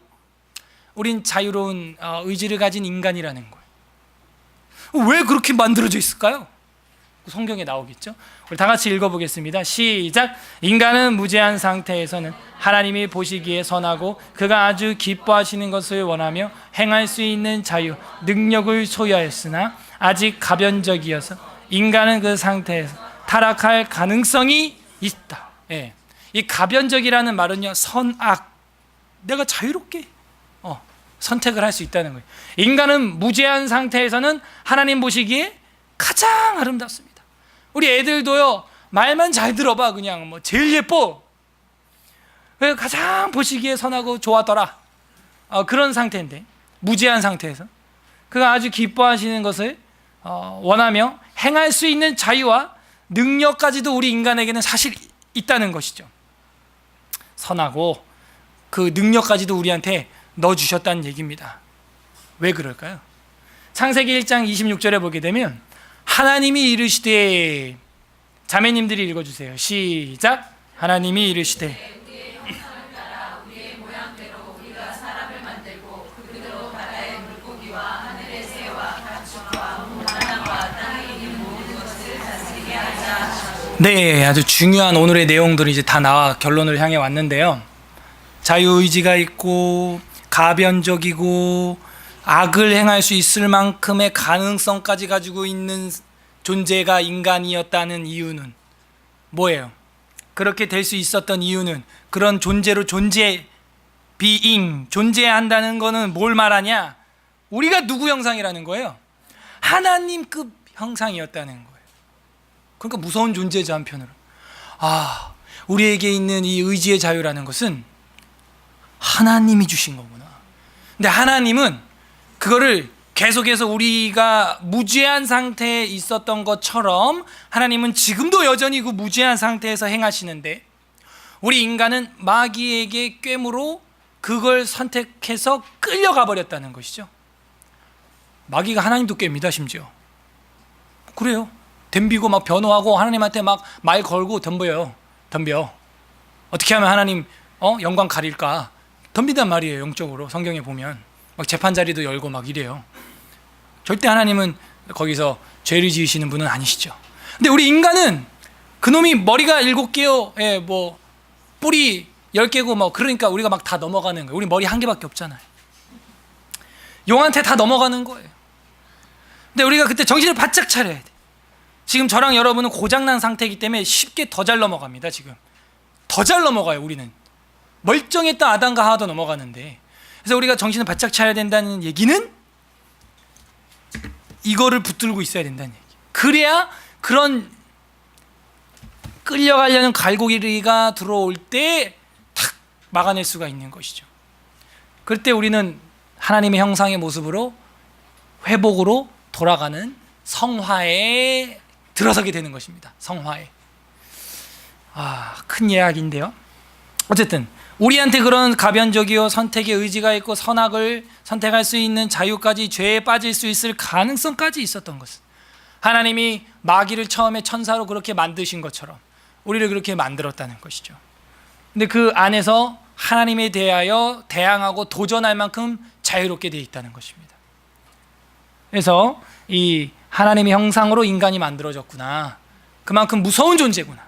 우린 자유로운 의지를 가진 인간이라는 거예요. 왜 그렇게 만들어져 있을까요? 성경에 나오겠죠. 우리 다 같이 읽어보겠습니다. 시작. 인간은 무죄한 상태에서는 하나님이 보시기에 선하고 그가 아주 기뻐하시는 것을 원하며 행할 수 있는 자유, 능력을 소유하였으나 아직 가변적이어서 인간은 그 상태에서 타락할 가능성이 있다. 예. 이 가변적이라는 말은요, 선악, 내가 자유롭게 선택을 할 수 있다는 거예요. 인간은 무죄한 상태에서는 하나님 보시기에 가장 아름답습니다. 우리 애들도요, 말만 잘 들어봐. 그냥 제일 예뻐. 왜 가장 보시기에 선하고 좋았더라. 그런 상태인데, 무죄한 상태에서 그가 아주 기뻐하시는 것을 원하며 행할 수 있는 자유와 능력까지도 우리 인간에게는 사실 있다는 것이죠. 선하고 그 능력까지도 우리한테 넣어주셨다는 얘기입니다. 왜 그럴까요? 창세기 1장 26절에 보게 되면 하나님이 이르시되, 자매님들이 읽어주세요. 시작. 하나님이 이르시되 네, 아주 중요한 오늘의 내용들이 이제 다 나와 결론을 향해 왔는데요. 자유의지가 있고 가변적이고 악을 행할 수 있을 만큼의 가능성까지 가지고 있는 존재가 인간이었다는 이유는 뭐예요? 그렇게 될 수 있었던 이유는 그런 존재로 존재한다는 거는 뭘 말하냐? 우리가 누구 형상이라는 거예요? 하나님급 형상이었다는 거예요. 그러니까 무서운 존재죠. 한편으로 우리에게 있는 이 의지의 자유라는 것은 하나님이 주신 거구나. 근데 하나님은 그거를 계속해서 우리가 무죄한 상태에 있었던 것처럼 하나님은 지금도 여전히 그 무죄한 상태에서 행하시는데 우리 인간은 마귀에게 꿰므로 그걸 선택해서 끌려가 버렸다는 것이죠. 마귀가 하나님도 꿰입니다. 심지어 그래요. 덤비고 막 변호하고 하나님한테 막 말 걸고 덤벼. 어떻게 하면 하나님 영광 가릴까? 덤비단 말이에요. 영적으로 성경에 보면 막 재판 자리도 열고 막 이래요. 절대 하나님은 거기서 죄를 지으시는 분은 아니시죠. 근데 우리 인간은 그놈이 머리가 7개요. 뿔이 10개고 그러니까 우리가 막 다 넘어가는 거예요. 우리 머리 1개밖에 없잖아요. 용한테 다 넘어가는 거예요. 근데 우리가 그때 정신을 바짝 차려야 돼. 지금 저랑 여러분은 고장난 상태이기 때문에 쉽게 더 잘 넘어갑니다. 지금 더 잘 넘어가요. 우리는 멀쩡했던 아담과 하와도 넘어가는데, 그래서 우리가 정신을 바짝 차려야 된다는 얘기는 이거를 붙들고 있어야 된다는 얘기. 그래야 그런 끌려가려는 갈고리가 들어올 때 탁 막아낼 수가 있는 것이죠. 그럴 때 우리는 하나님의 형상의 모습으로 회복으로 돌아가는 성화에 들어서게 되는 것입니다. 성화에. 큰 예약인데요. 어쨌든 우리한테 그런 가변적이요 선택의 의지가 있고 선악을 선택할 수 있는 자유까지 죄에 빠질 수 있을 가능성까지 있었던 것은 하나님이 마귀를 처음에 천사로 그렇게 만드신 것처럼 우리를 그렇게 만들었다는 것이죠. 근데 그 안에서 하나님에 대하여 대항하고 도전할 만큼 자유롭게 되어 있다는 것입니다. 그래서 이 하나님의 형상으로 인간이 만들어졌구나. 그만큼 무서운 존재구나.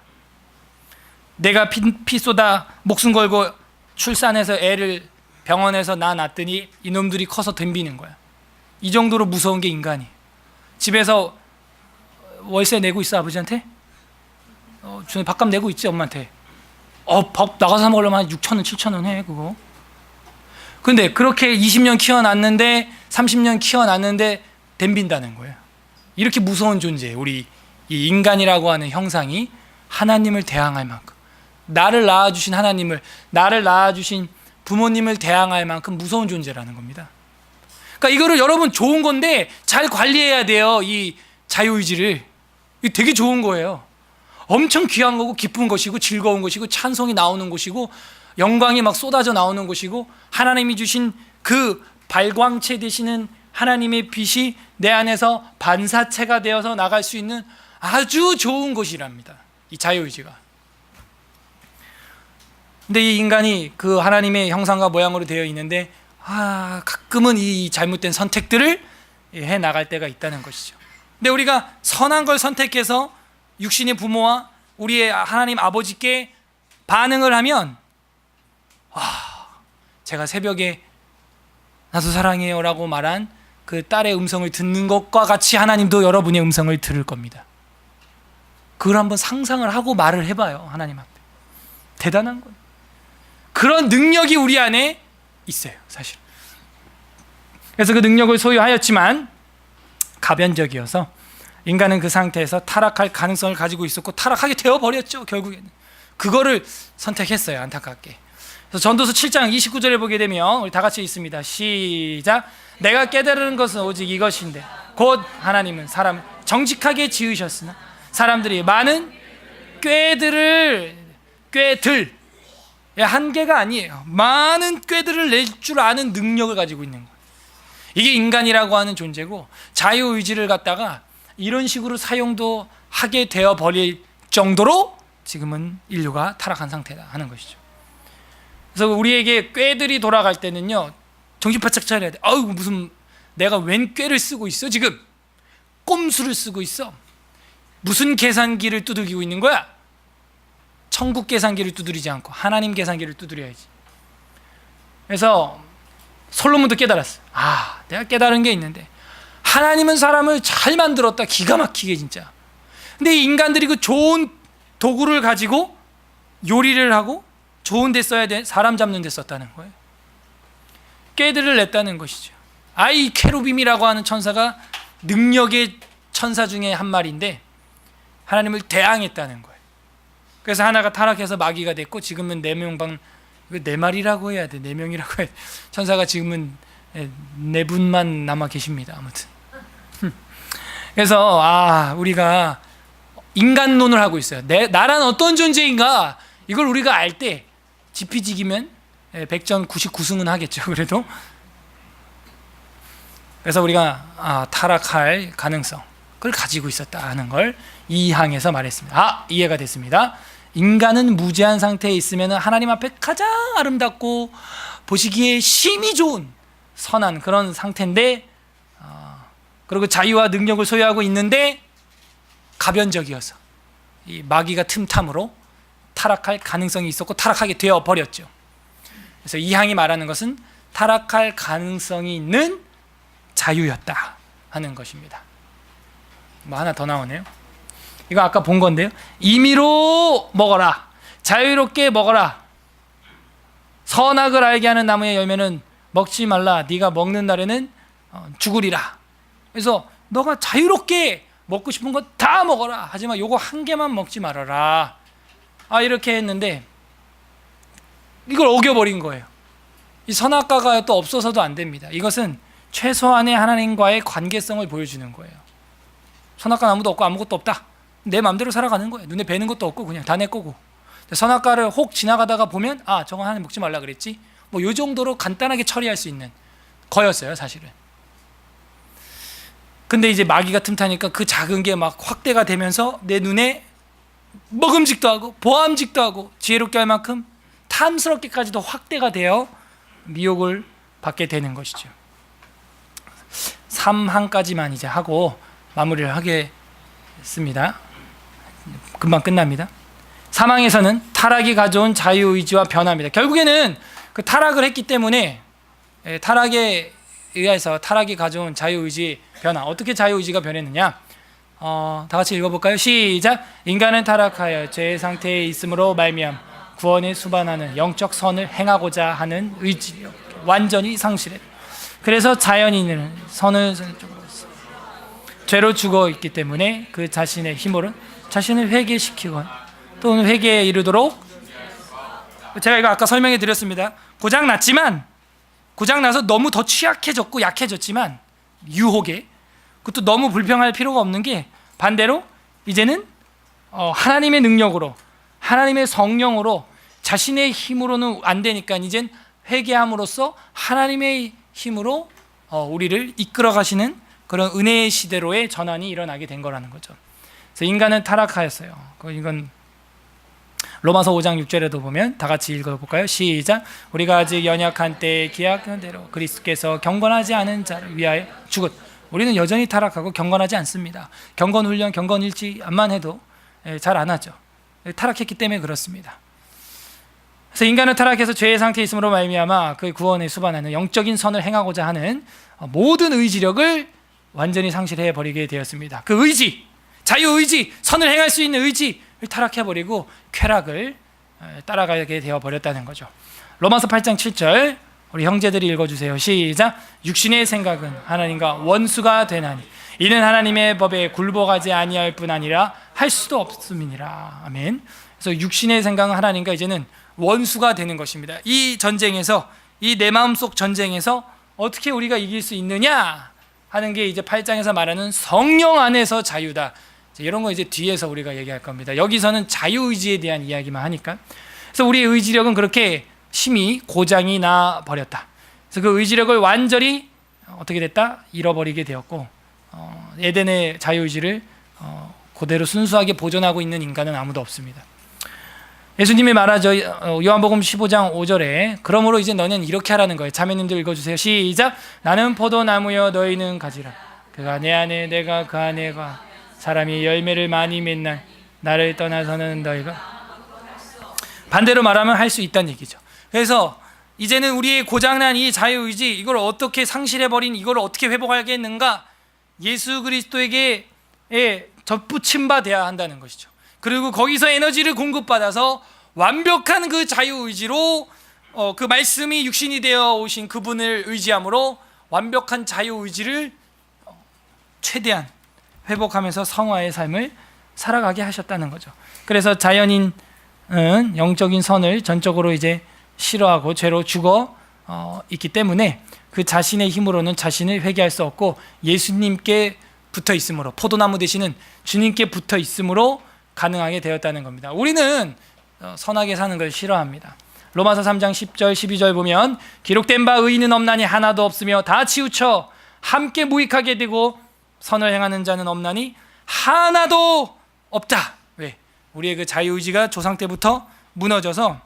내가 피 쏟아 목숨 걸고 출산해서 애를 병원에서 낳았더니 이놈들이 커서 덤비는 거야. 이 정도로 무서운 게 인간이에요. 집에서 월세 내고 있어, 아버지한테? 밥값 내고 있지, 엄마한테. 밥 나가서 사 먹으려면 한 6,000원, 7,000원 해, 그거. 근데 그렇게 20년 키워놨는데, 30년 키워놨는데 덤빈다는 거예요. 이렇게 무서운 존재예요. 우리 이 인간이라고 하는 형상이 하나님을 대항할 만큼, 나를 낳아주신 하나님을, 나를 낳아주신 부모님을 대항할 만큼 무서운 존재라는 겁니다. 그러니까 이거를 여러분 좋은 건데 잘 관리해야 돼요. 이 자유의지를. 이게 되게 좋은 거예요. 엄청 귀한 거고 기쁜 것이고 즐거운 것이고 찬송이 나오는 것이고 영광이 막 쏟아져 나오는 것이고 하나님이 주신 그 발광체 되시는 하나님의 빛이 내 안에서 반사체가 되어서 나갈 수 있는 아주 좋은 것이랍니다. 이 자유의지가. 근데 이 인간이 그 하나님의 형상과 모양으로 되어 있는데 가끔은 이 잘못된 선택들을 해 나갈 때가 있다는 것이죠. 근데 우리가 선한 걸 선택해서 육신의 부모와 우리의 하나님 아버지께 반응을 하면 제가 새벽에 나도 사랑해요 라고 말한 그 딸의 음성을 듣는 것과 같이 하나님도 여러분의 음성을 들을 겁니다. 그걸 한번 상상을 하고 말을 해봐요. 하나님 앞에. 대단한 거예요. 그런 능력이 우리 안에 있어요, 사실. 그래서 그 능력을 소유하였지만 가변적이어서 인간은 그 상태에서 타락할 가능성을 가지고 있었고 타락하게 되어버렸죠. 결국에는 그거를 선택했어요, 안타깝게. 그래서 전도서 7장 29절에 보게 되면 우리 다 같이 있습니다. 시작. 내가 깨달은 것은 오직 이것인데 곧 하나님은 사람 정직하게 지으셨으나 사람들이 많은 꾀들 한계가 아니에요. 많은 꾀들을 낼 줄 아는 능력을 가지고 있는 거예요. 이게 인간이라고 하는 존재고 자유의지를 갖다가 이런 식으로 사용도 하게 되어 버릴 정도로 지금은 인류가 타락한 상태다 하는 것이죠. 그래서 우리에게 꾀들이 돌아갈 때는요, 정신 바짝 차려야 돼. 무슨 내가 웬 꾀를 쓰고 있어 지금? 꼼수를 쓰고 있어. 무슨 계산기를 두들기고 있는 거야? 천국 계산기를 두드리지 않고 하나님 계산기를 두드려야지. 그래서 솔로몬도 깨달았어. 내가 깨달은 게 있는데 하나님은 사람을 잘 만들었다. 기가 막히게 진짜. 근데 이 인간들이 그 좋은 도구를 가지고 요리를 하고 좋은 데 써야 돼. 사람 잡는 데 썼다는 거예요. 꾀들을 냈다는 것이죠. 이 케루빔이라고 하는 천사가 능력의 천사 중에 한 마리인데 하나님을 대항했다는 거예요. 그래서 하나가 타락해서 마귀가 됐고 지금은 4명 네 마리라고 해야 돼. 4명이라고 해야 돼. 천사가 지금은 4분만 남아 계십니다. 아무튼. 그래서 우리가 인간론을 하고 있어요. 나란 어떤 존재인가 이걸 우리가 알 때 지피지기면 100전 99승은 하겠죠. 그래도. 그래서 우리가 타락할 가능성을 가지고 있었다 하는 걸 이 항에서 말했습니다. 이해가 됐습니다. 인간은 무죄한 상태에 있으면 하나님 앞에 가장 아름답고 보시기에 심히 좋은 선한 그런 상태인데 그리고 자유와 능력을 소유하고 있는데 가변적이어서 이 마귀가 틈탐으로 타락할 가능성이 있었고 타락하게 되어버렸죠. 그래서 이 항이 말하는 것은 타락할 가능성이 있는 자유였다 하는 것입니다. 뭐 하나 더 나오네요. 이거 아까 본 건데요. 임의로 먹어라. 자유롭게 먹어라. 선악을 알게 하는 나무의 열매는 먹지 말라. 네가 먹는 날에는 죽으리라. 그래서 너가 자유롭게 먹고 싶은 거 다 먹어라. 하지만 요거 한 개만 먹지 말아라. 이렇게 했는데 이걸 어겨버린 거예요. 이 선악과가 또 없어서도 안 됩니다. 이것은 최소한의 하나님과의 관계성을 보여주는 거예요. 선악과 나무도 없고 아무것도 없다. 내 마음대로 살아가는 거예요. 눈에 뵈는 것도 없고 그냥 다 내 거고. 선악과를 혹 지나가다가 보면 저거 하나님 먹지 말라 그랬지. 뭐 요 정도로 간단하게 처리할 수 있는 거였어요, 사실은. 근데 이제 마귀가 틈타니까 그 작은 게 막 확대가 되면서 내 눈에 먹음직도 하고 보암직도 하고 지혜롭게 할 만큼 탐스럽게까지도 확대가 되어 미혹을 받게 되는 것이죠. 3항까지만 이제 하고 마무리를 하겠습니다. 금방 끝납니다. 사망에서는 타락이 가져온 자유의지와 변화입니다. 결국에는 그 타락을 했기 때문에 타락에 의해서 타락이 가져온 자유의지 변화. 어떻게 자유의지가 변했느냐? 다 같이 읽어볼까요? 시작. 인간은 타락하여 죄의 상태에 있으므로 말미암아 구원에 수반하는 영적 선을 행하고자 하는 의지력 완전히 상실해. 그래서 자연인은 선을 죄로 죽어 있기 때문에 그 자신의 힘으로 자신을 회개시키거나 또는 회개에 이르도록, 제가 이거 아까 설명해 드렸습니다. 고장나서 너무 더 취약해졌고 약해졌지만 유혹에, 그것도 너무 불평할 필요가 없는 게 반대로 이제는 하나님의 능력으로, 하나님의 성령으로, 자신의 힘으로는 안 되니까 이젠 회개함으로써 하나님의 힘으로 우리를 이끌어 가시는 그런 은혜의 시대로의 전환이 일어나게 된 거라는 거죠. 그래서 인간은 타락하였어요. 이건 로마서 5장 6절에도 보면 다 같이 읽어볼까요? 시작. 우리가 아직 연약한 때에 기약한 대로 그리스도께서 경건하지 않은 자를 위하여 죽었. 우리는 여전히 타락하고 경건하지 않습니다. 경건훈련, 경건일지만 해도 잘 안 하죠. 타락했기 때문에 그렇습니다. 그래서 인간은 타락해서 죄의 상태에 있음으로 말미암아 그 구원에 수반하는 영적인 선을 행하고자 하는 모든 의지력을 완전히 상실해 버리게 되었습니다. 그 의지, 자유의지, 선을 행할 수 있는 의지를 타락해버리고 쾌락을 따라가게 되어버렸다는 거죠. 로마서 8장 7절 우리 형제들이 읽어주세요. 시작. 육신의 생각은 하나님과 원수가 되나니 이는 하나님의 법에 굴복하지 아니할 뿐 아니라 할 수도 없음이니라. 아멘. 그래서 육신의 생각은 하나님과 이제는 원수가 되는 것입니다. 이 전쟁에서, 이 내 마음속 전쟁에서 어떻게 우리가 이길 수 있느냐 하는 게 이제 8장에서 말하는 성령 안에서 자유다. 이런 거 이제 뒤에서 우리가 얘기할 겁니다. 여기서는 자유의지에 대한 이야기만 하니까. 그래서 우리의 의지력은 그렇게 심히 고장이 나 버렸다. 그래서 그 의지력을 완전히 어떻게 됐다? 잃어버리게 되었고, 에덴의 자유의지를 그대로 순수하게 보존하고 있는 인간은 아무도 없습니다. 예수님이 말하죠. 요한복음 15장 5절에 그러므로 이제 너는 이렇게 하라는 거예요. 자매님들 읽어주세요. 시작. 나는 포도나무여 너희는 가지라. 그가 내 안에 내가 그 안에가 사람이 열매를 많이 맺는 나를 떠나서는 너희가, 반대로 말하면 할 수 있다는 얘기죠. 그래서 이제는 우리의 고장난 이 자유의지, 이걸 어떻게 상실해버린, 이걸 어떻게 회복하겠는가? 예수 그리스도에게 접붙임 바 돼야 한다는 것이죠. 그리고 거기서 에너지를 공급받아서 완벽한 그 자유의지로 그 말씀이 육신이 되어 오신 그분을 의지함으로 완벽한 자유의지를 최대한 회복하면서 성화의 삶을 살아가게 하셨다는 거죠. 그래서 자연인은 영적인 선을 전적으로 이제 싫어하고 죄로 죽어 있기 때문에 그 자신의 힘으로는 자신을 회개할 수 없고 예수님께 붙어 있으므로, 포도나무 되시는 주님께 붙어 있으므로 가능하게 되었다는 겁니다. 우리는 선하게 사는 걸 싫어합니다. 로마서 3장 10절 12절 보면 기록된 바 의인은 없나니 하나도 없으며 다 치우쳐 함께 무익하게 되고 선을 행하는 자는 없나니 하나도 없다. 왜? 우리의 그 자유의지가 조상 때부터 무너져서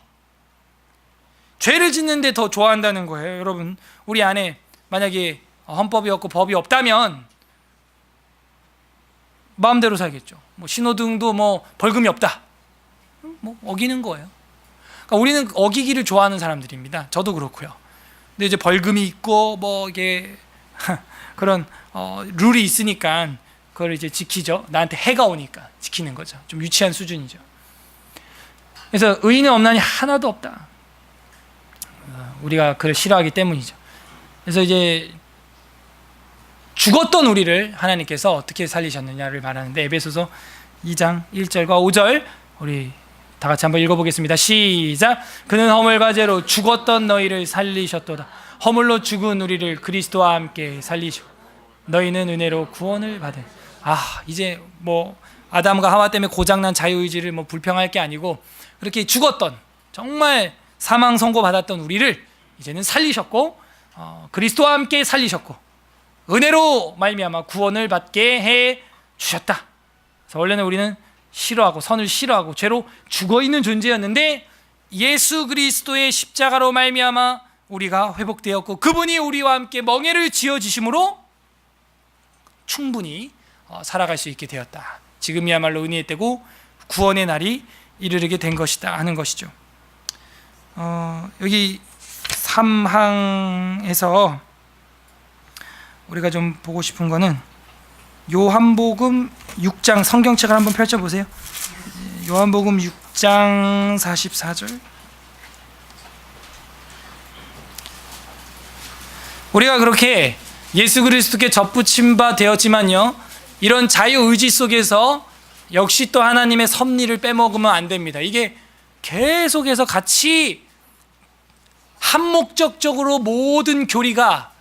죄를 짓는데 더 좋아한다는 거예요. 여러분, 우리 안에 만약에 헌법이 없고 법이 없다면 마음대로 살겠죠. 뭐 신호등도 뭐 벌금이 없다. 뭐 어기는 거예요. 그러니까 우리는 어기기를 좋아하는 사람들입니다. 저도 그렇고요. 근데 이제 벌금이 있고 뭐 이게 그런 룰이 있으니까 그걸 이제 지키죠. 나한테 해가 오니까 지키는 거죠. 좀 유치한 수준이죠. 그래서 의인은 없나니 하나도 없다. 우리가 그를 싫어하기 때문이죠. 그래서 이제 죽었던 우리를 하나님께서 어떻게 살리셨느냐를 말하는데 에베소서 2장 1절과 5절 우리 다 같이 한번 읽어보겠습니다. 시작. 그는 허물과 죄로 죽었던 너희를 살리셨도다. 허물로 죽은 우리를 그리스도와 함께 살리시고 너희는 은혜로 구원을 받은. 이제 뭐 아담과 하와 때문에 고장난 자유의지를 뭐 불평할 게 아니고 그렇게 죽었던, 정말 사망 선고 받았던 우리를 이제는 살리셨고 그리스도와 함께 살리셨고 은혜로 말미암아 구원을 받게 해 주셨다. 그래서 원래는 우리는 싫어하고 선을 싫어하고 죄로 죽어있는 존재였는데 예수 그리스도의 십자가로 말미암아 우리가 회복되었고 그분이 우리와 함께 멍에를 지어주심으로 충분히 살아갈 수 있게 되었다. 지금이야말로 은혜의 때고 구원의 날이 이르게 된 것이다 하는 것이죠. 여기 3항에서 우리가 좀 보고 싶은 거는 요한복음 6장 성경책을 한번 펼쳐보세요. 요한복음 6장 44절. 우리가 그렇게 예수 그리스도께 접붙임 바 되었지만요, 이런 자유의지 속에서 역시 또 하나님의 섭리를 빼먹으면 안 됩니다. 이게 계속해서 같이 한목적적으로 모든 교리가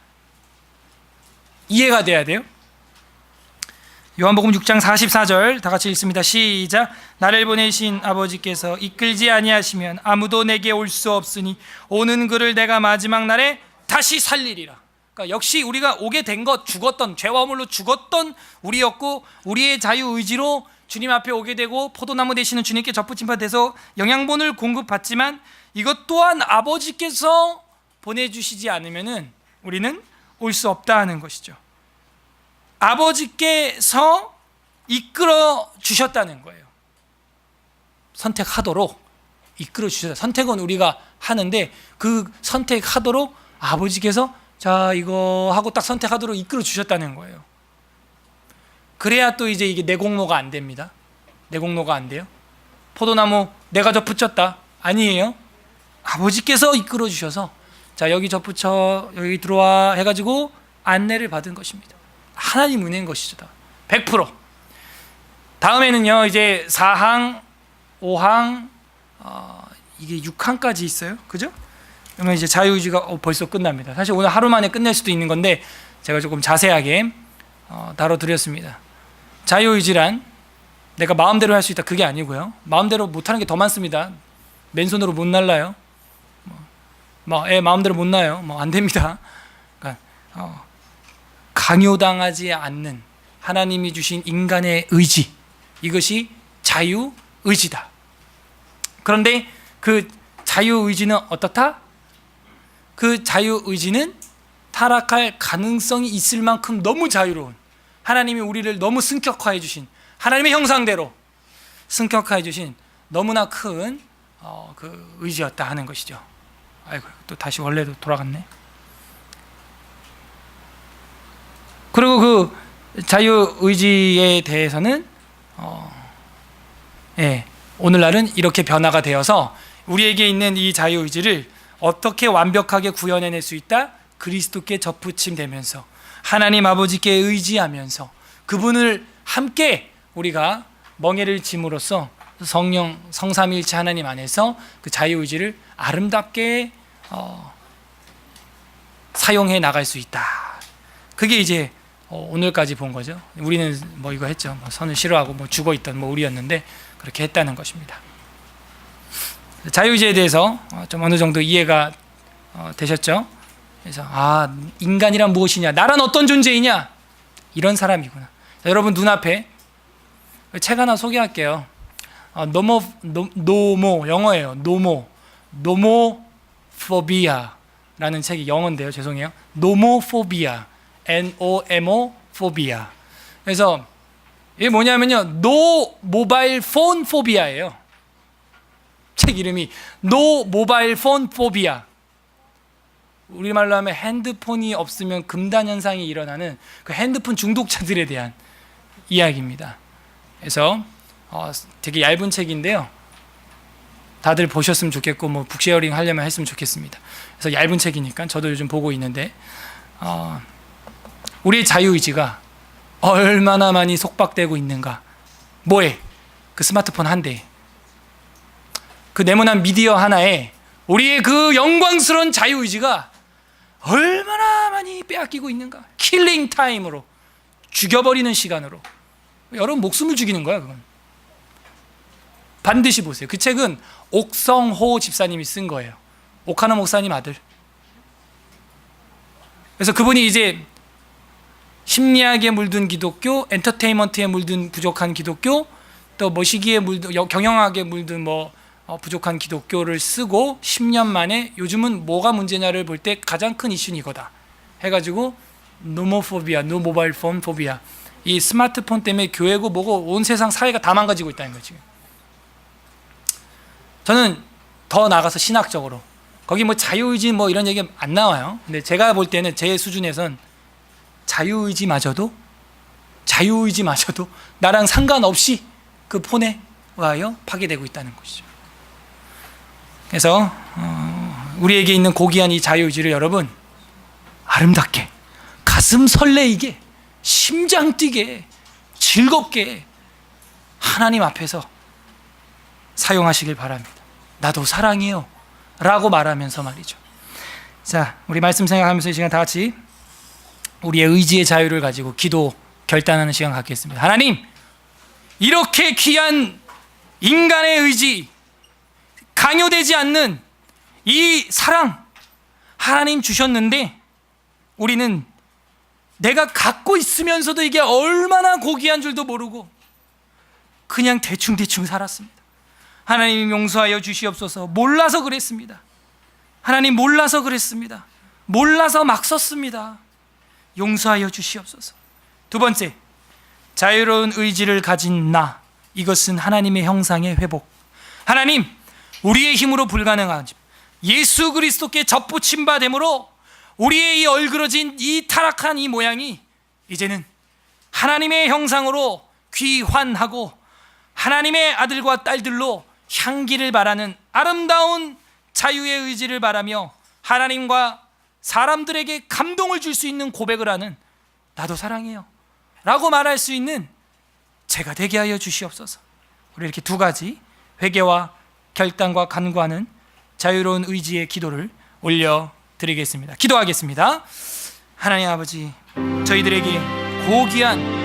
이해가 돼야 돼요. 요한복음 6장 44절 다 같이 읽습니다. 시작. 나를 보내신 아버지께서 이끌지 아니하시면 아무도 내게 올 수 없으니 오는 그를 내가 마지막 날에 다시 살리리라. 그러니까 역시 우리가 오게 된 것, 죽었던, 죄와 허물로 죽었던 우리였고, 우리의 자유의지로 주님 앞에 오게 되고 포도나무 되시는 주님께 접붙임바 돼서 영양분을 공급받지만, 이것 또한 아버지께서 보내주시지 않으면 우리는 올 수 없다 하는 것이죠. 아버지께서 이끌어 주셨다는 거예요. 선택하도록 이끌어 주셨다. 선택은 우리가 하는데 그 선택하도록 아버지께서 자 이거 하고 딱 선택하도록 이끌어 주셨다는 거예요. 그래야 또 이제 이게 내공로가 안 됩니다. 내공로가 안 돼요. 포도나무 내가 접붙였다 아니에요. 아버지께서 이끌어 주셔서 자 여기 접붙여 여기 들어와 해가지고 안내를 받은 것입니다. 하나님 은혜인 것이죠. 100%. 다음에는요 이제 4항 5항 이게 6항까지 있어요. 그죠? 그러면 이제 자유의지가 벌써 끝납니다. 사실 오늘 하루 만에 끝낼 수도 있는 건데 제가 조금 자세하게 다뤄드렸습니다. 자유의지란 내가 마음대로 할 수 있다 그게 아니고요, 마음대로 못하는 게 더 많습니다. 맨손으로 못 날라요. 애 마음대로 못 나요. 안 됩니다. 그러니까 강요당하지 않는 하나님이 주신 인간의 의지, 이것이 자유의지다. 그런데 그 자유의지는 어떻다? 그 자유의지는 타락할 가능성이 있을 만큼 너무 자유로운, 하나님이 우리를 너무 승격화해 주신, 하나님의 형상대로 승격화해 주신 너무나 큰 그 의지였다 하는 것이죠. 아이고 또 다시 원래로 돌아갔네. 그리고 그 자유의지에 대해서는 오늘날은 이렇게 변화가 되어서 우리에게 있는 이 자유의지를 어떻게 완벽하게 구현해낼 수 있다? 그리스도께 접붙임되면서 하나님 아버지께 의지하면서 그분을 함께 우리가 멍에를 짐으로써 성령 성삼일체 하나님 안에서 그 자유의지를 아름답게 사용해 나갈 수 있다. 그게 이제 오늘까지 본 거죠. 우리는 뭐 이거 했죠. 선을 싫어하고 죽어 있던 우리였는데 그렇게 했다는 것입니다. 자유의지에 대해서 좀 어느 정도 이해가 되셨죠? 그래서 인간이란 무엇이냐, 나란 어떤 존재이냐, 이런 사람이구나. 자, 여러분 눈앞에 책 하나 소개할게요. 노모 영어예요. 노모포비아라는 책이 영어인데요. 죄송해요. 노모포비아, NOMO 포비아. 그래서 이게 뭐냐면요, 노 모바일 폰 포비아예요. 책 이름이 노 모바일 폰 포비아. 우리말로 하면 핸드폰이 없으면 금단 현상이 일어나는 그 핸드폰 중독자들에 대한 이야기입니다. 그래서 되게 얇은 책인데요, 다들 보셨으면 좋겠고 북쉐어링 하려면 했으면 좋겠습니다. 그래서 얇은 책이니까 저도 요즘 보고 있는데 우리의 자유의지가 얼마나 많이 속박되고 있는가. 뭐에? 그 스마트폰 한 대에, 그 네모난 미디어 하나에 우리의 그 영광스러운 자유의지가 얼마나 많이 빼앗기고 있는가. 킬링 타임으로, 죽여버리는 시간으로. 여러분 목숨을 죽이는 거야 그건. 반드시 보세요. 그 책은 옥성호 집사님이 쓴 거예요. 오카노 목사님 아들. 그래서 그분이 이제 심리학에 물든 기독교, 엔터테인먼트에 물든 부족한 기독교, 또 시기에 물든 경영학에 물든 부족한 기독교를 쓰고 10년 만에 요즘은 뭐가 문제냐를 볼 때 가장 큰 이슈는 이거다 해가지고 노모포비아, 노모바일 폰 포비아, 이 스마트폰 때문에 교회고 뭐고 온 세상 사회가 다 망가지고 있다는 거지. 저는 더 나가서 신학적으로 거기 뭐 자유의지 뭐 이런 얘기 안 나와요. 근데 제가 볼 때는 제 수준에선 자유의지마저도 나랑 상관없이 그 폰에 와요 파괴되고 있다는 것이죠. 그래서 우리에게 있는 고귀한 이 자유의지를 여러분 아름답게, 가슴 설레이게, 심장 뛰게, 즐겁게 하나님 앞에서 사용하시길 바랍니다. 나도 사랑해요 라고 말하면서 말이죠. 자, 우리 말씀 생각하면서 이 시간 다 같이 우리의 의지의 자유를 가지고 기도 결단하는 시간 갖겠습니다. 하나님, 이렇게 귀한 인간의 의지, 강요되지 않는 이 사랑 하나님 주셨는데 우리는 내가 갖고 있으면서도 이게 얼마나 고귀한 줄도 모르고 그냥 대충 살았습니다. 하나님 용서하여 주시옵소서. 몰라서 그랬습니다. 하나님 몰라서 그랬습니다. 몰라서 막 썼습니다. 용서하여 주시옵소서. 두 번째, 자유로운 의지를 가진 나, 이것은 하나님의 형상의 회복. 하나님, 우리의 힘으로 불가능하지만 예수 그리스도께 접붙임 바 됨으로 우리의 이 얼그러진 이 타락한 이 모양이 이제는 하나님의 형상으로 귀환하고 하나님의 아들과 딸들로 향기를 바라는 아름다운 자유의 의지를 바라며 하나님과 사람들에게 감동을 줄 수 있는 고백을 하는 나도 사랑해요 라고 말할 수 있는 제가 되게 하여 주시옵소서. 우리 이렇게 두 가지 회개와 결단과 간구하는 자유로운 의지의 기도를 올려드리겠습니다. 기도하겠습니다. 하나님 아버지, 저희들에게 고귀한